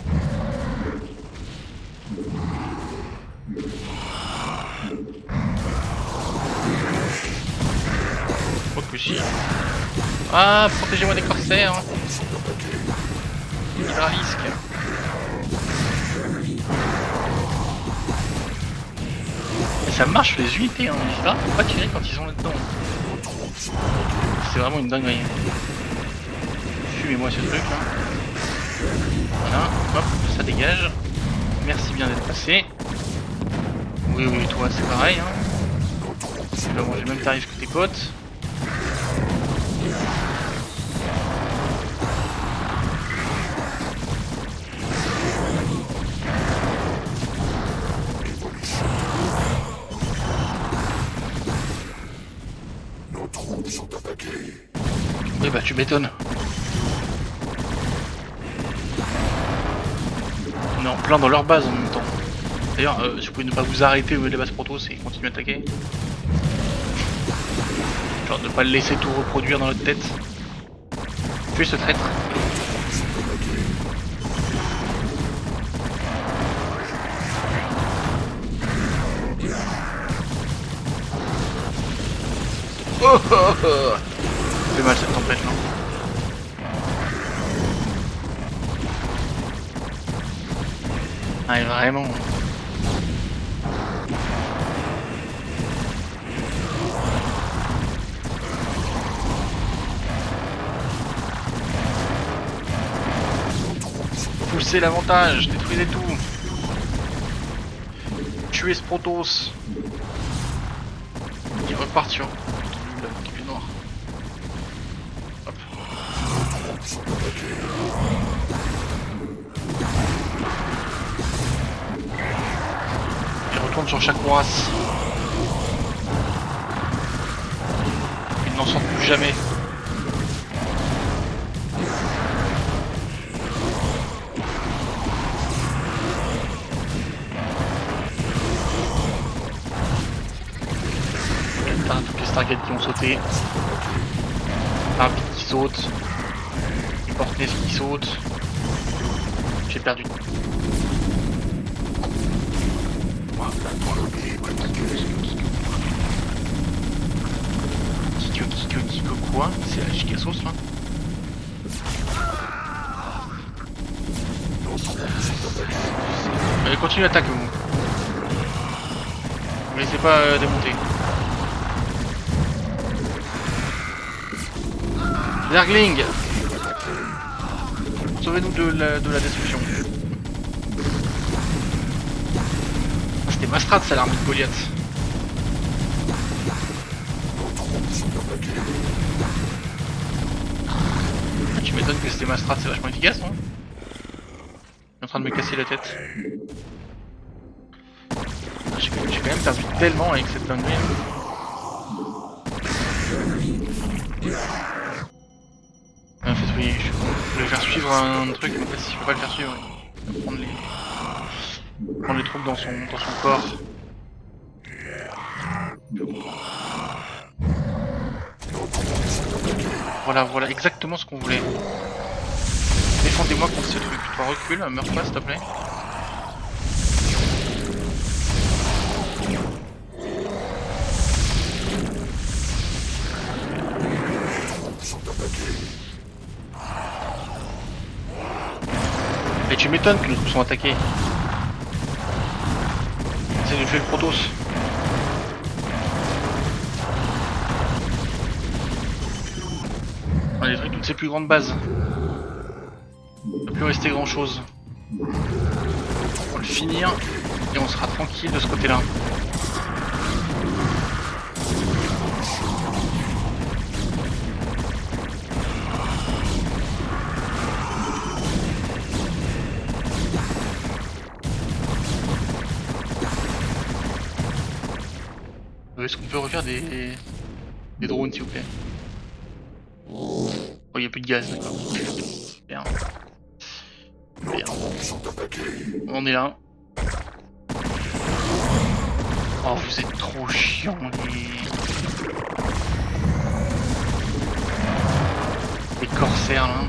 Oh que si. Ah, protégez-moi des corsaires. Hydralisque. Et ça marche les unités, hein. Là, faut pas tirer quand ils sont là-dedans. C'est vraiment une dinguerie. Fumez-moi ce truc là. Voilà, hop, ça dégage. Merci bien d'être passé. Oui, toi c'est pareil. Hein. Tu vas manger le même tarif que tes potes. Nos troupes sont attaquées. Oui bah tu m'étonnes. On est en plein dans leur base en même temps. D'ailleurs, si vous pouvez ne pas vous arrêter au milieu de la base Protoss et continuer à attaquer. Genre ne pas le laisser tout reproduire dans notre tête. Tuez ce traître. Oh oh oh. Ça fait mal cette tempête là. Ouais, vraiment. Poussez l'avantage, détruisez tout. Tuez ce Protoss. Il repart sur le noir. Hop. Il retourne sur chaque race. Il n'en sort plus jamais. Toutes les Stargates qui ont sauté. Rapide qui saute. Les Portneuf qui saute. J'ai perdu. Kiko quoi? C'est la Gigasauce là? Allez, continue l'attaque vous. Ne laissez pas démonter. Zergling, sauvez-nous de la destruction. Ah, c'était ma strat ça l'armée de Goliath. Ah, tu m'étonnes que c'était ma strat, c'est vachement efficace non? Je suis en train de me casser la tête. J'ai quand même perdu tellement avec cette dinguerie. En fait oui, je voulais faire suivre un truc, mais en fait si je peux pas le faire suivre, il va prendre les troupes dans son corps. Voilà exactement ce qu'on voulait. Défendez-moi contre ce truc. Toi recule, meurs pas s'il te plaît. Et tu m'étonnes que nos troupes sont attaquées. Essaye de tuer le Protoss. On a détruit toutes ces plus grandes bases. Il ne va plus rester grand chose. On va le finir et on sera tranquille de ce côté là. Est-ce qu'on peut refaire des drones s'il vous plaît? Oh, il n'y a plus de gaz, d'accord. Bien. Bien. On est là. Oh, vous êtes trop chiants, les corsaires là.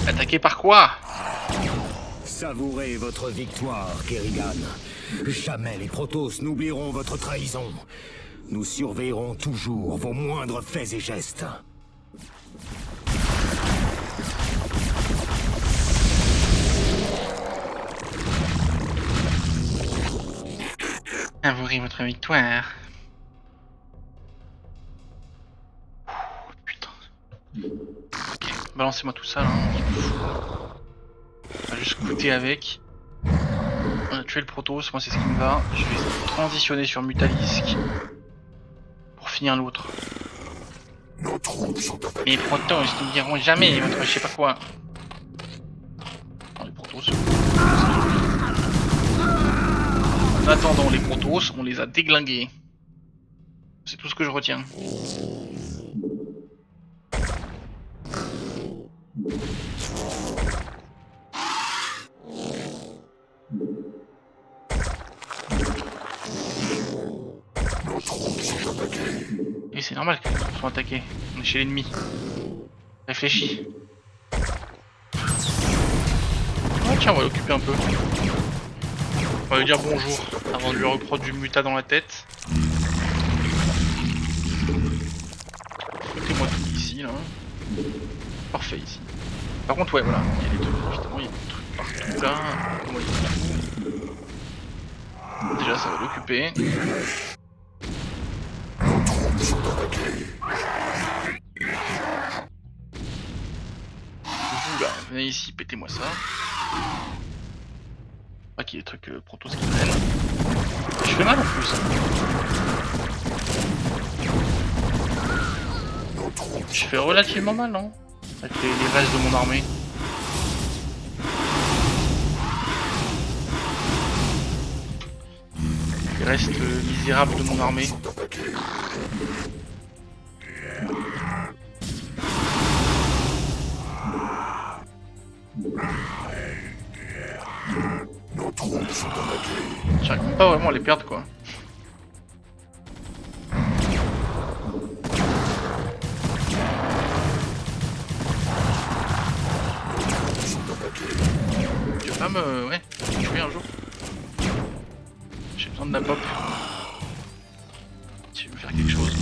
Attaqué par quoi? Savourez votre victoire, Kerrigan. Jamais les Protoss n'oublieront votre trahison. Nous surveillerons toujours vos moindres faits et gestes. Savourez votre victoire. Putain. Ok, balancez-moi tout ça là. On va juste goûter avec. On a tué le Protoss, moi c'est ce qui me va. Je vais transitionner sur Mutalisk pour finir l'autre. Mais les Protoss ne diront jamais votre je sais pas quoi. Non, les Protoss. En attendant les Protoss, on les a déglingués. C'est tout ce que je retiens. Et c'est normal qu'ils soient attaqués. On est chez l'ennemi. Réfléchis. Oh, tiens, on va l'occuper un peu. On va lui dire bonjour avant de lui reprendre du muta dans la tête. Foutez-moi tout ici là. Parfait ici. Par contre, ouais, voilà, il y a des trucs, évidemment, il y a des trucs partout là. Moi, il y a tout. Déjà, ça va l'occuper. Vous là, venez ici, pétez-moi ça. Ah, qu'il y a des trucs protos qui prennent. Je fais mal en plus. Je fais relativement mal, non? Avec les restes de mon armée. Les restes misérables de mon armée. J'arrive même pas vraiment à les perdre quoi. Tu vas pas me... ouais, tuer un jour. J'ai besoin de la pop. Si tu veux faire quelque chose.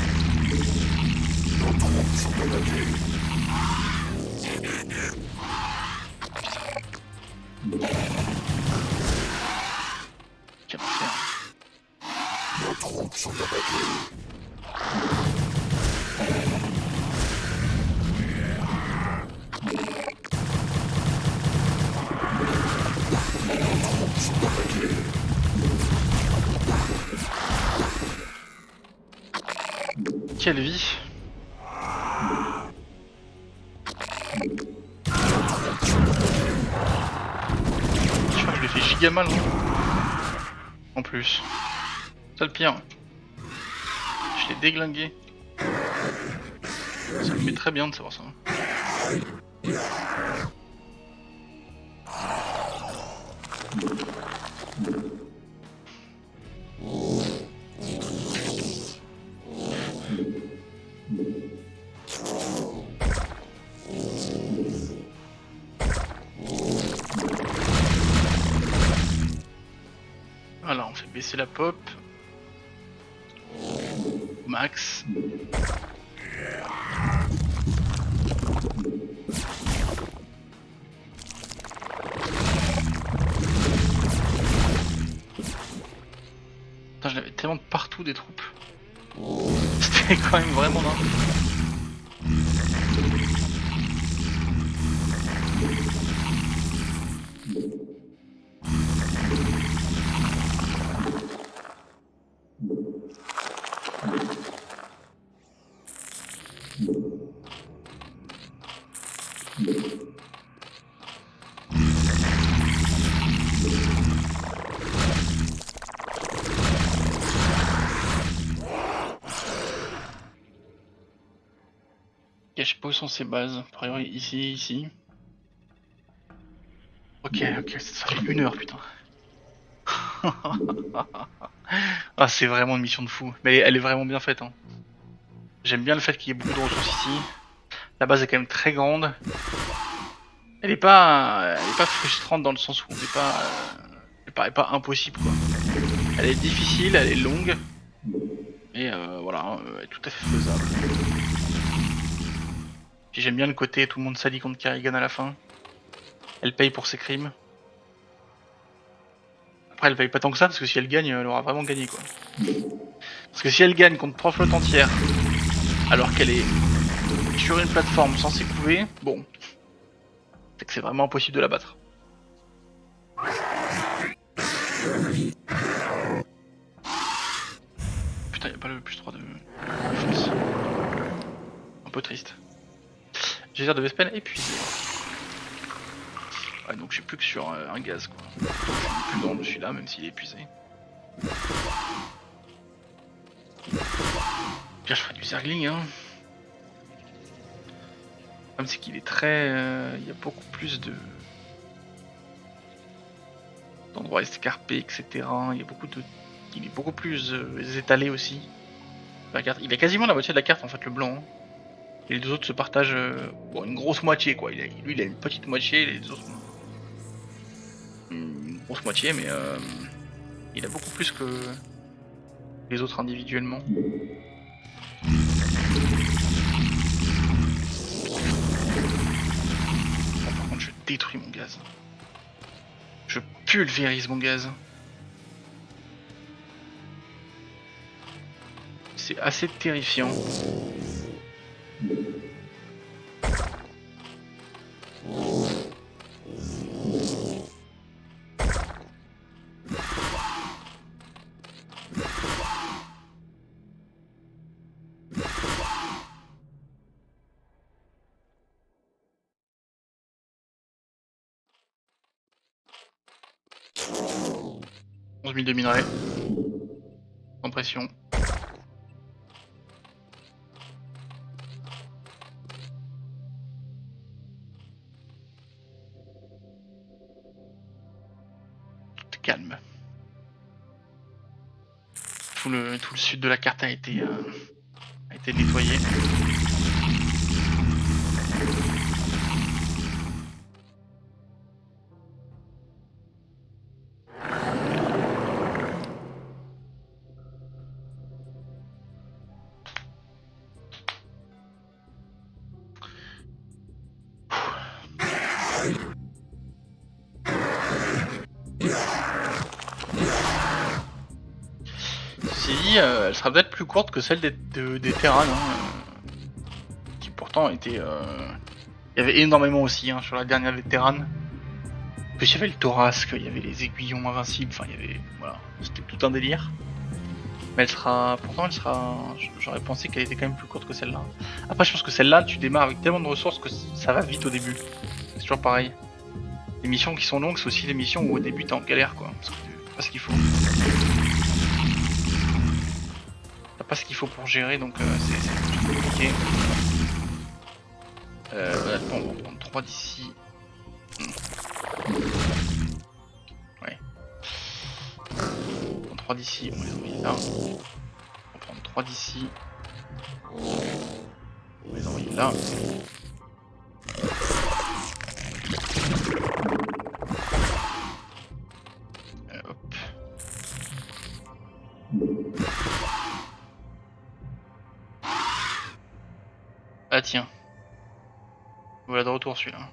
Quel enfer. Nos troupes sont attaquées. Quelle vie. Je crois que je lui fais giga mal. En plus. C'est le pire. Je l'ai déglingué. Ça me fait très bien de savoir ça. Voilà, on fait baisser la pop. Max. Putain, j'avais tellement de partout des troupes. C'était quand même vraiment dingue. Cache pas où sont ses bases. A priori ici, ici. Ok, ça fait 1 heure putain. Ah c'est vraiment une mission de fou. Mais elle est vraiment bien faite hein. J'aime bien le fait qu'il y ait beaucoup de ressources ici. La base est quand même très grande. Elle est pas frustrante dans le sens où on n'est pas, elle paraît pas impossible quoi. Elle est difficile, elle est longue, et voilà, elle est tout à fait faisable. Puis j'aime bien le côté tout le monde s'allie contre Kerrigan à la fin. Elle paye pour ses crimes. Après elle paye pas tant que ça parce que si elle gagne, elle aura vraiment gagné quoi. Parce que si elle gagne contre 3 flottes entières, alors qu'elle est sur une plateforme censée couver, bon, c'est que c'est vraiment impossible de la battre. Putain, y'a pas le plus 3 de défense. Un peu triste. Geyser de Vespen épuisé. Ouais, donc je suis plus que sur un gaz quoi. Je suis plus dans celui-là, même s'il est épuisé. Pire, je ferai du Zergling hein. Le problème c'est qu'il est très... il y a beaucoup plus de... d'endroits escarpés, etc. Il y a beaucoup de... Il est beaucoup plus étalé aussi. La carte... Il a quasiment la moitié de la carte en fait, le blanc. Hein. Et les deux autres se partagent bon, une grosse moitié quoi. Lui il a une petite moitié, les deux autres une grosse moitié, mais il a beaucoup plus que les autres individuellement. détruis mon gaz. Je pulvérise mon gaz. C'est assez terrifiant. De minerais. Sans pression. Tout calme. Tout le sud de la carte a été nettoyé. Elle sera peut-être plus courte que celle des Terran, qui pourtant était... Il y avait énormément aussi sur la dernière des Terran. Puis il y avait le Thorasque, il y avait les aiguillons invincibles, enfin il y avait... Voilà, c'était tout un délire. Mais elle sera... Pourtant elle sera... J'aurais pensé qu'elle était quand même plus courte que celle-là. Après je pense que celle-là, tu démarres avec tellement de ressources que ça va vite au début. C'est toujours pareil. Les missions qui sont longues, c'est aussi les missions où au début t'es en galère quoi. Parce que t'as pas ce qu'il faut. Pas ce qu'il faut pour gérer, donc c'est compliqué. Attends, on va prendre 3 d'ici. Ouais. On prend 3 d'ici, on les envoie là. On va prendre 3 d'ici. On les envoie là. Hop. Ah tiens. Voilà de retour celui-là.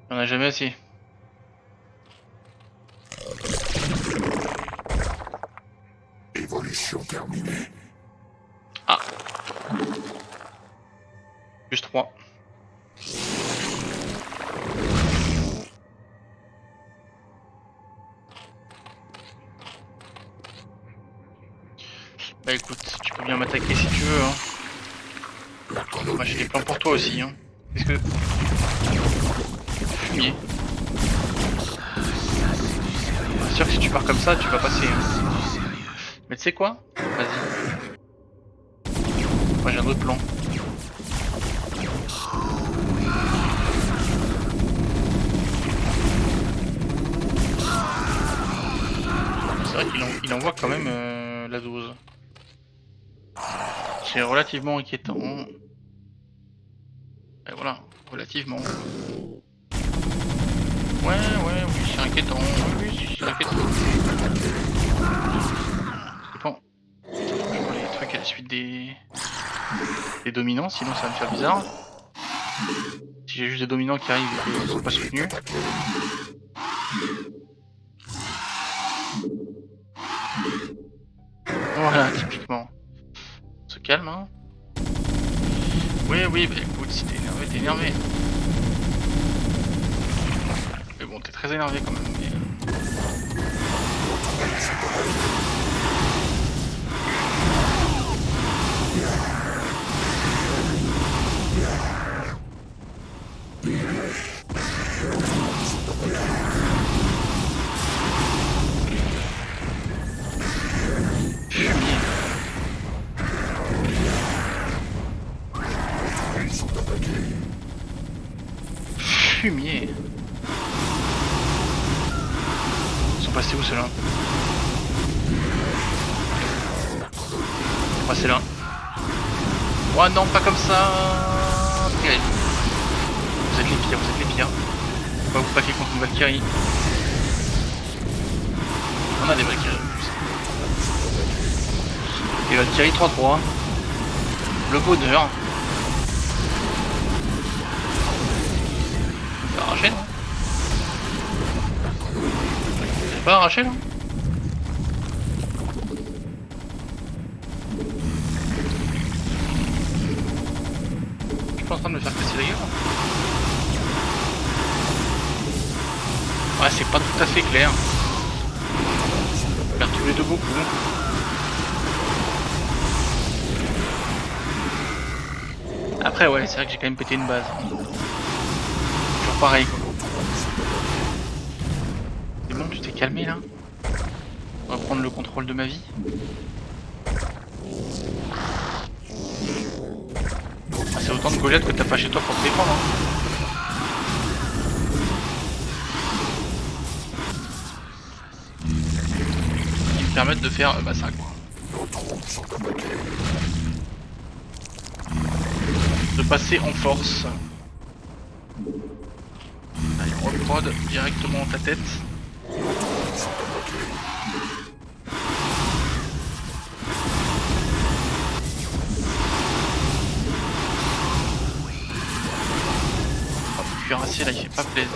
On a jamais assez. Évolution terminée. Ah. Plus 3. Bah écoute, tu peux bien m'attaquer si tu veux Moi j'ai des plans pour toi aussi Qu'est-ce que... Fumier. C'est sûr que si tu pars comme ça, tu vas passer Mais tu sais quoi? Vas-y. Moi j'ai un autre plan. C'est vrai qu'il envoie quand même la dose. C'est relativement inquiétant. Et voilà, relativement. Ouais, oui, c'est inquiétant. Oui, c'est inquiétant. Bon. Je vois les trucs à la suite des dominants, sinon ça va me faire bizarre. Si j'ai juste des dominants qui arrivent et qui sont pas soutenus. Voilà, typiquement. On se calme, Oui, bah écoute, si t'es énervé, t'es énervé. Mais bon, t'es très énervé quand même. Fumier. Ils sont passés où ceux-là? Ils sont passés là. Oh non, pas comme ça. Terrible. Vous êtes les pires, Faut pas vous paquer contre une Valkyrie. On a des Valkyries en plus. Et Valkyrie 3-3. Le bonheur. arraché, non? J'ai pas arraché, là? Je suis pas en train de me faire casser la gueule. Ouais, c'est pas tout à fait clair. Je perds tous les deux beaucoup. Après, ouais, c'est vrai que j'ai quand même pété une base. Toujours pareil, quoi. C'est bon, tu t'es calmé là? On va prendre le contrôle de ma vie. Ah, c'est autant de Goliath que t'as pas chez toi pour te défendre. Hein. Qui me permettent de faire bah ça quoi. De passer en force. Allez, on reprod directement ta tête. Oh, le cuirassier là il fait pas plaisir.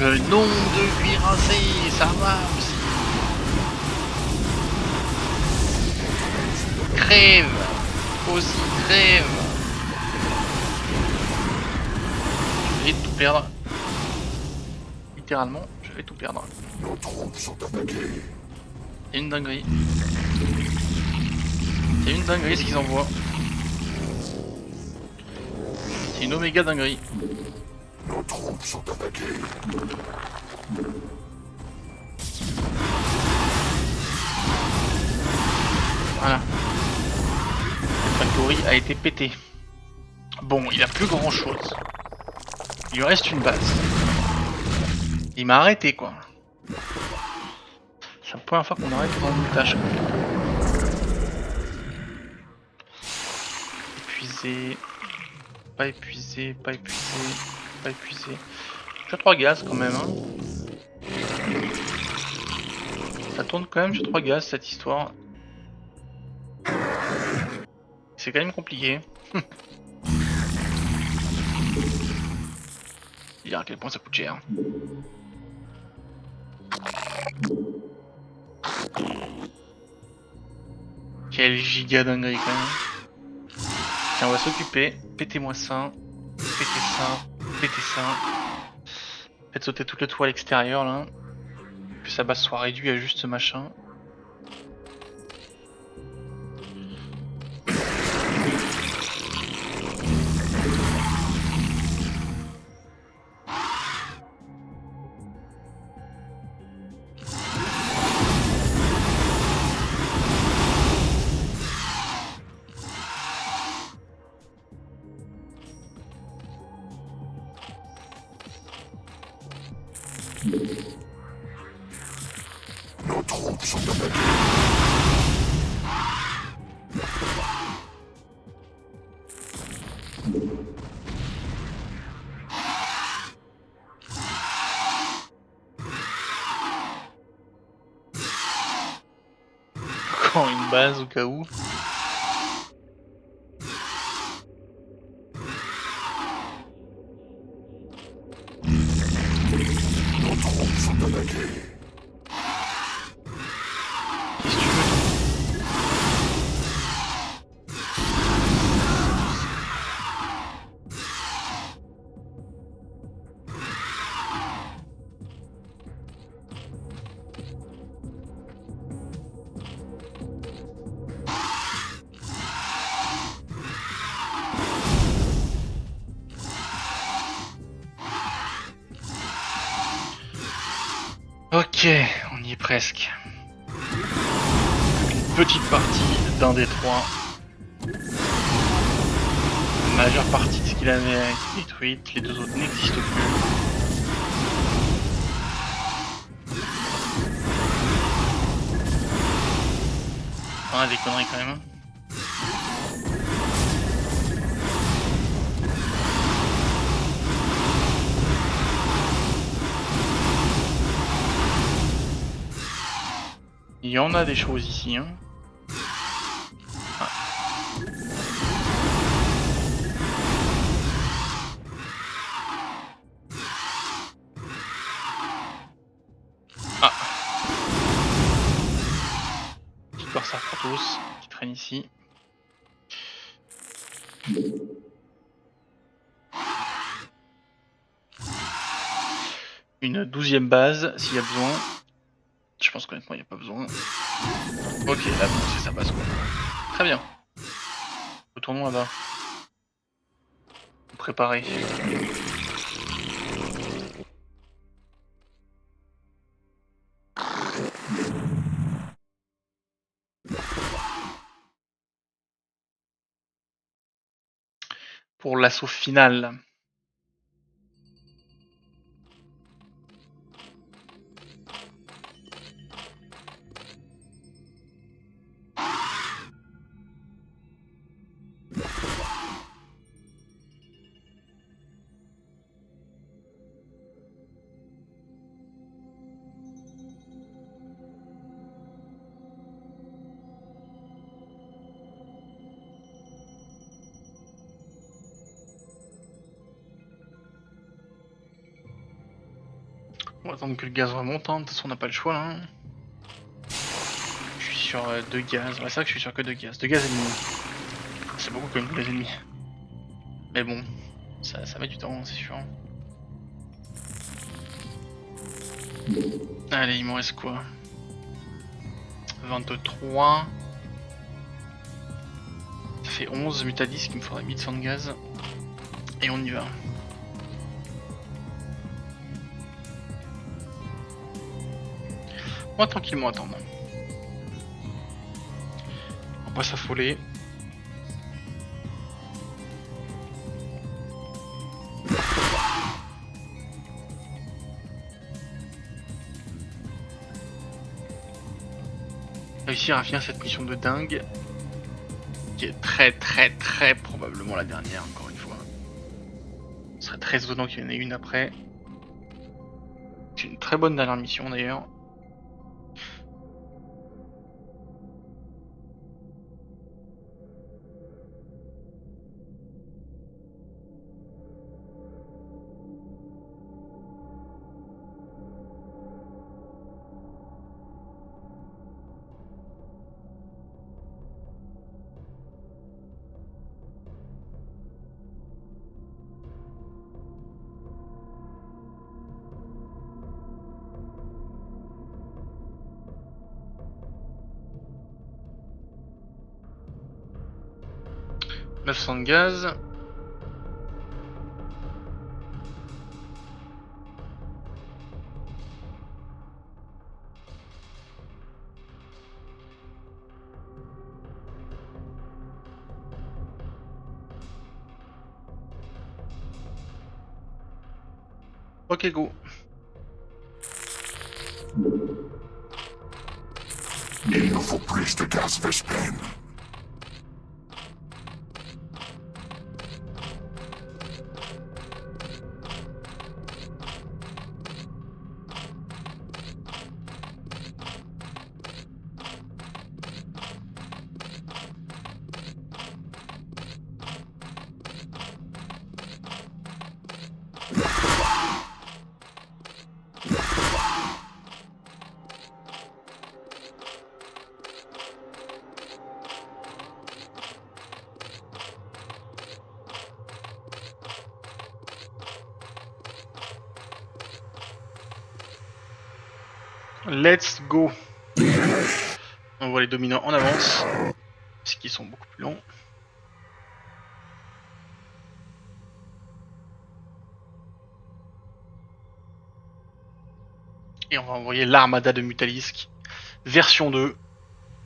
Le nom de cuirassé, ça va aussi. Crève aussi, crève. Je vais tout perdre. Littéralement, je vais tout perdre. C'est une dinguerie. C'est une dinguerie ce qu'ils envoient. C'est une oméga dinguerie. Nos troupes sont attaquées. Voilà. Cette factory a été pétée. Bon, il a plus grand chose. Il lui reste une base. Il m'a arrêté quoi. C'est la première fois qu'on arrête dans une tâche. Épuisé. Pas épuisé, pas épuisé, pas épuisé. J'ai 3 gaz quand même. Hein. Ça tourne quand même, j'ai 3 gaz cette histoire. C'est quand même compliqué. Dire à quel point ça coûte cher. Quel giga dinguerie quand même. Tiens, on va s'occuper. Pétez-moi ça. Pétez ça. Pétez ça. Faites sauter toute le toit à l'extérieur là. Que sa base soit réduite à juste ce machin. Nos troupes sont attaquées. Encore une base au cas où. Nos troupes sont attaquées. Qu'est-ce que tu veux? Ok, on y est presque. Une petite partie d'un des trois. La majeure partie de ce qu'il avait a été détruite, les deux autres n'existent plus. Ah, des conneries quand même. Il y en a des choses ici, hein. Ah. Petit corsaire Protoss qui traîne ici. Une 12e base s'il y a besoin. Je pense qu'honnêtement il n'y a pas besoin. Ok, là bon, c'est sa base quoi. Très bien. Retournons là-bas. Préparer. Pour l'assaut final. On va attendre que le gaz remonte, hein. De toute façon on n'a pas le choix là. Hein. Je suis sur 2 gaz, ouais, c'est vrai que je suis sur que 2 gaz. 2 gaz ennemis. C'est beaucoup quand même 2 gaz ennemis. Mais bon, ça met du temps, c'est sûr. Allez, il m'en reste quoi? 23. Ça fait 11 Mutalisque, il me faudrait 1100 de gaz. Et on y va. On va tranquillement attendre. On va pas s'affoler. Réussir à finir cette mission de dingue. Qui est très probablement la dernière encore une fois. Ce serait très étonnant qu'il y en ait une après. C'est une très bonne dernière mission d'ailleurs. « 900 de gaz. » Ok, go. Il nous faut plus de gaz Vespene. Let's go. On voit les dominants en avance. Parce qu'ils sont beaucoup plus longs. Et on va envoyer l'armada de Mutalisque. Version 2.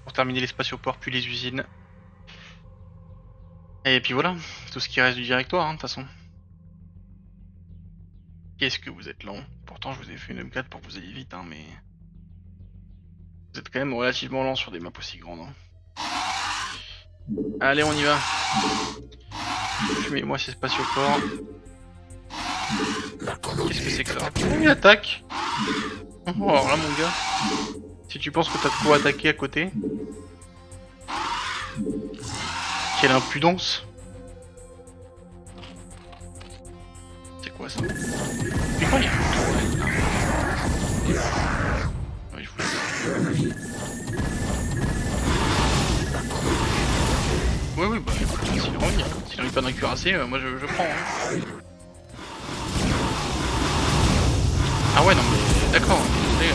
Pour terminer les spatioport puis les usines. Et puis voilà. Tout ce qui reste du directoire, hein, de toute façon. Qu'est-ce que vous êtes lent. Pourtant je vous ai fait une M4 pour que vous ayez vite, hein, mais... Vous êtes quand même relativement lent sur des maps aussi grandes. Hein. Allez, on y va. Fumez-moi ces spatioports. Qu'est-ce que c'est que ça? Oh, il attaque. Oh, alors là, mon gars. Si tu penses que t'as de quoi attaquer à côté. Quelle impudence. C'est quoi ça? Mais quoi, il y a un tour là? Ouais, je voulais... Oui, bah écoute, s'il a envie, hein. S'il a envie de pas d'un cuirassé, moi je prends. Hein. Ah ouais, non mais d'accord, j'ai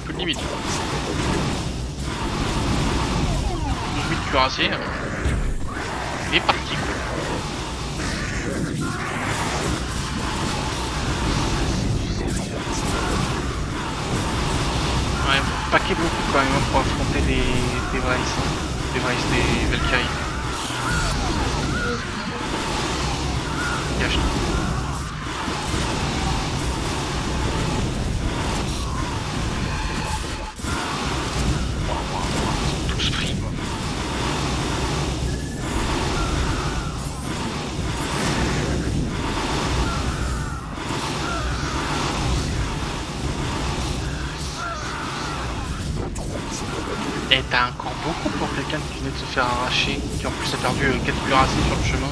plus de limite. 12 000 cuirassés, il est parti quoi. Ouais, paquet beaucoup quand même hein, pour affronter des Valkyries. Tous pris quoi. Et t'as encore beaucoup pour quelqu'un qui venait de se faire arracher, qui en plus a perdu 4 cuirassés sur le chemin.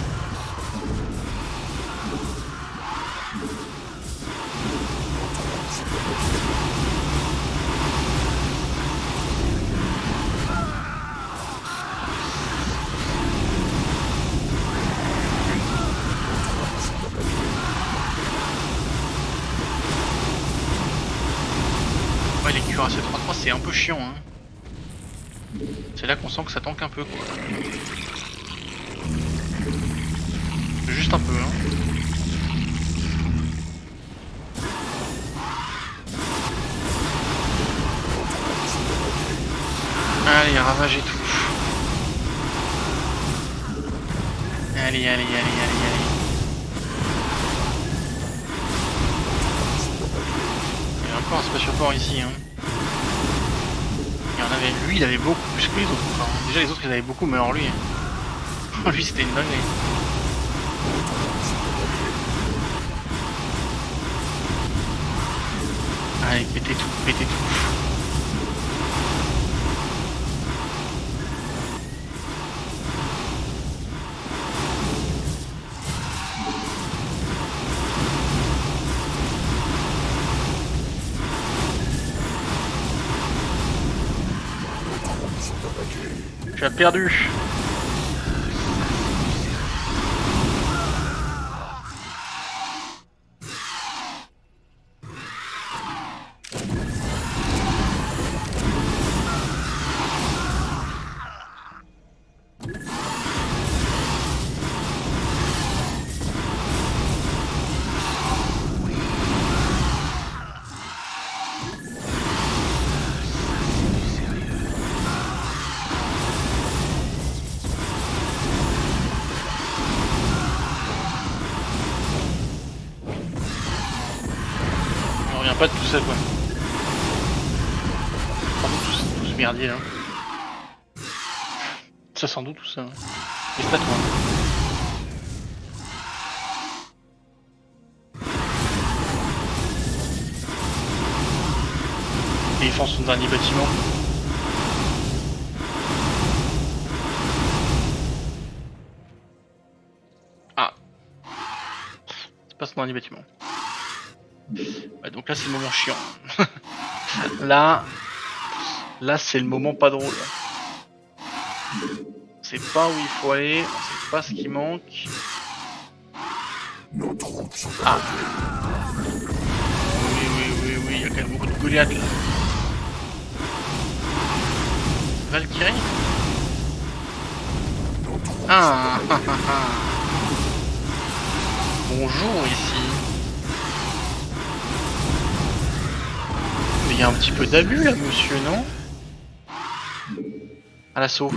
Ouais, les cuirassés 3-3 c'est un peu chiant hein. C'est là qu'on sent que ça tanque un peu quoi. Juste un peu hein. Allez, ravage et tout. Allez. Il y a encore un spatioport ici hein. Il y en avait, lui il avait beaucoup plus que les autres. Enfin, déjà les autres ils avaient beaucoup mais alors lui. Lui c'était une dinguerie. Allez, pétez tout. Tu as perdu. On revient pas de tout ça quoi. Tout ce merdier là. Ça sent d'où tout ça hein. Et c'est pas toi. Et il fonce son dernier bâtiment. Ah. C'est pas son dernier bâtiment. Ouais, donc là c'est le moment chiant. Là c'est le moment pas drôle. C'est pas où il faut aller, on sait pas ce qui manque. Ah. Oui, il y a quand même beaucoup de Goliath là. Valkyrie. Ah. Bonjour ici. Mais il y a un petit peu d'abus là monsieur, non? À l'assaut.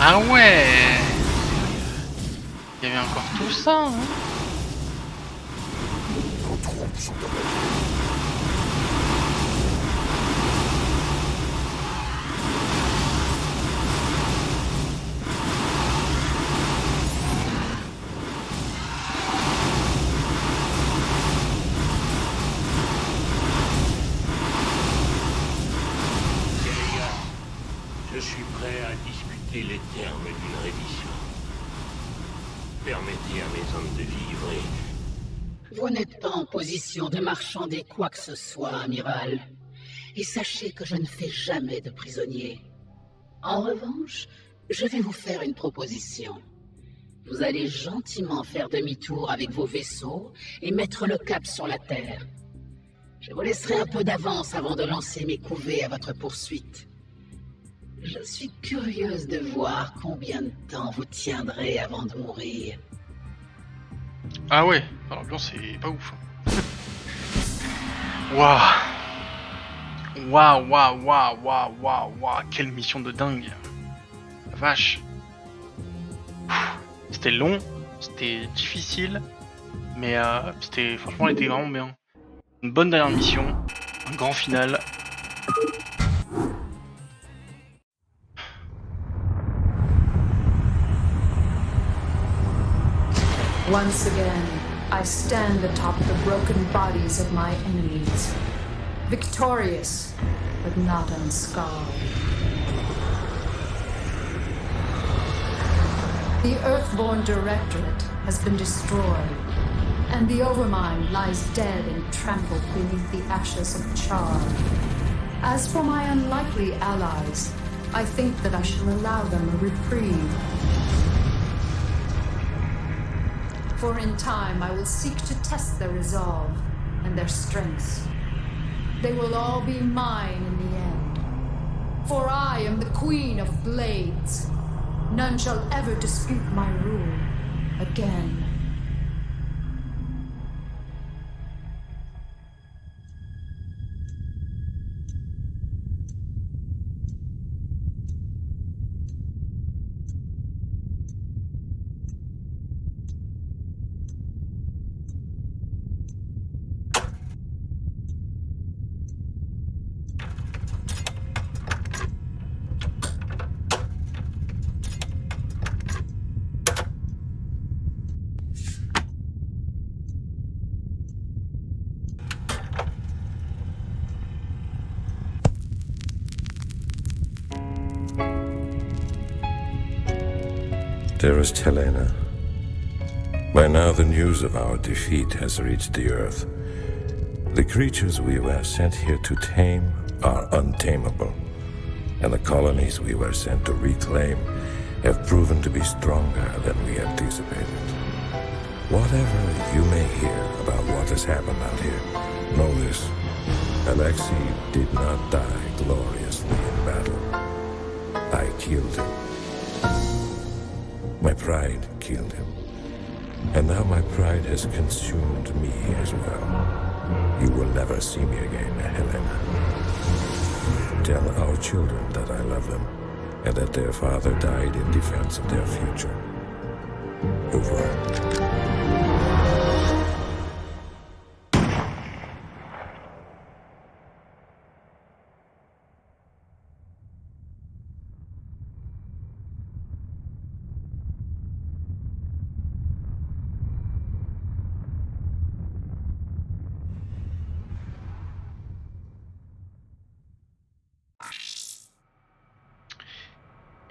Ah ouais. Il y avait encore tout ça hein. sont abattus. Kerrigan, je suis prêt à discuter les termes d'une reddition. Permettez à mes hommes de vivre et... Vous n'êtes pas en position de marchander quoi que ce soit, amiral. Et sachez que je ne fais jamais de prisonniers. En revanche, je vais vous faire une proposition. Vous allez gentiment faire demi-tour avec vos vaisseaux et mettre le cap sur la Terre. Je vous laisserai un peu d'avance avant de lancer mes couvées à votre poursuite. Je suis curieuse de voir combien de temps vous tiendrez avant de mourir. Ah ouais, l'ambiance c'est pas ouf. Waouh. Waouh, quelle mission de dingue. La vache. C'était long, c'était difficile, mais c'était franchement elle était vraiment bien. Une bonne dernière mission, un grand final. Once again, I stand atop the broken bodies of my enemies, victorious, but not unscarred. The Earthborn Directorate has been destroyed, and the Overmind lies dead and trampled beneath the ashes of Char. As for my unlikely allies, I think that I shall allow them a reprieve. For in time I will seek to test their resolve and their strengths. They will all be mine in the end. For I am the Queen of Blades. None shall ever dispute my rule again. Dearest Helena, by now the news of our defeat has reached the Earth. The creatures we were sent here to tame are untamable, and the colonies we were sent to reclaim have proven to be stronger than we anticipated. Whatever you may hear about what has happened out here, know this: Alexei did not die gloriously in battle. I killed him. My pride killed him. And now my pride has consumed me as well. You will never see me again, Helena. Tell our children that I love them, and that their father died in defense of their future. Au revoir.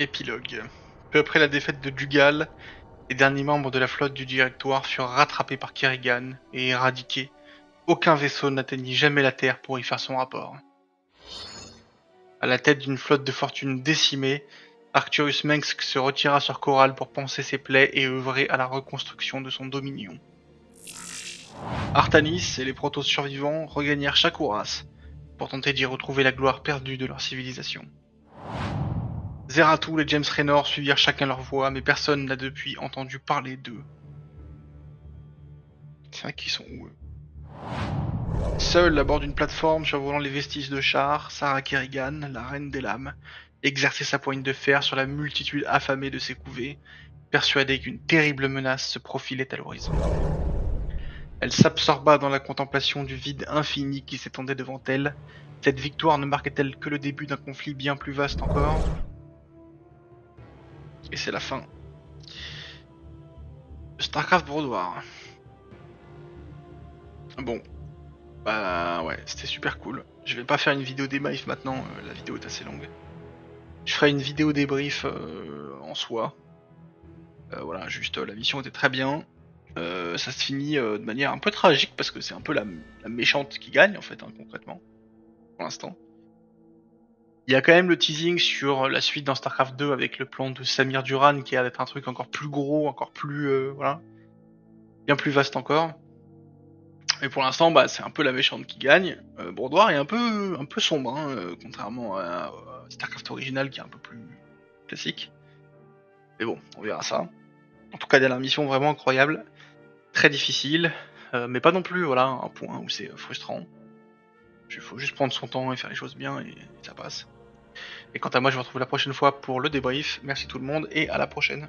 Épilogue. Peu après la défaite de Dugal, les derniers membres de la flotte du Directoire furent rattrapés par Kerrigan et éradiqués. Aucun vaisseau n'atteignit jamais la Terre pour y faire son rapport. À la tête d'une flotte de fortune décimée, Arcturus Mengsk se retira sur Corral pour panser ses plaies et œuvrer à la reconstruction de son dominion. Artanis et les protos survivants regagnèrent Shakuras pour tenter d'y retrouver la gloire perdue de leur civilisation. Zeratul et James Raynor suivirent chacun leur voie, mais personne n'a depuis entendu parler d'eux. C'est vrai qu'ils sont où eux? Seule à bord d'une plateforme survolant les vestiges de chars, Sarah Kerrigan, la reine des lames, exerçait sa poigne de fer sur la multitude affamée de ses couvées, persuadée qu'une terrible menace se profilait à l'horizon. Elle s'absorba dans la contemplation du vide infini qui s'étendait devant elle. Cette victoire ne marquait-elle que le début d'un conflit bien plus vaste encore? Et c'est la fin. Starcraft Broadoir. Bon. Bah ouais, c'était super cool. Je vais pas faire une vidéo débrief maintenant, la vidéo est assez longue. Je ferai une vidéo débrief en soi. Voilà, juste la mission était très bien. Ça se finit de manière un peu tragique parce que c'est un peu la méchante qui gagne en fait, hein, concrètement. Pour l'instant. Il y a quand même le teasing sur la suite dans StarCraft 2 avec le plan de Samir Duran qui a l'air d'être un truc encore plus gros, encore plus voilà, bien plus vaste encore. Et pour l'instant, bah c'est un peu la méchante qui gagne. Broadoir est un peu sombre, hein, contrairement à StarCraft original qui est un peu plus classique. Mais bon, on verra ça. En tout cas, dernière mission vraiment incroyable, très difficile, mais pas non plus voilà un point où c'est frustrant. Il faut juste prendre son temps et faire les choses bien et ça passe. Et quant à moi, je vous retrouve la prochaine fois pour le débrief. Merci tout le monde et à la prochaine.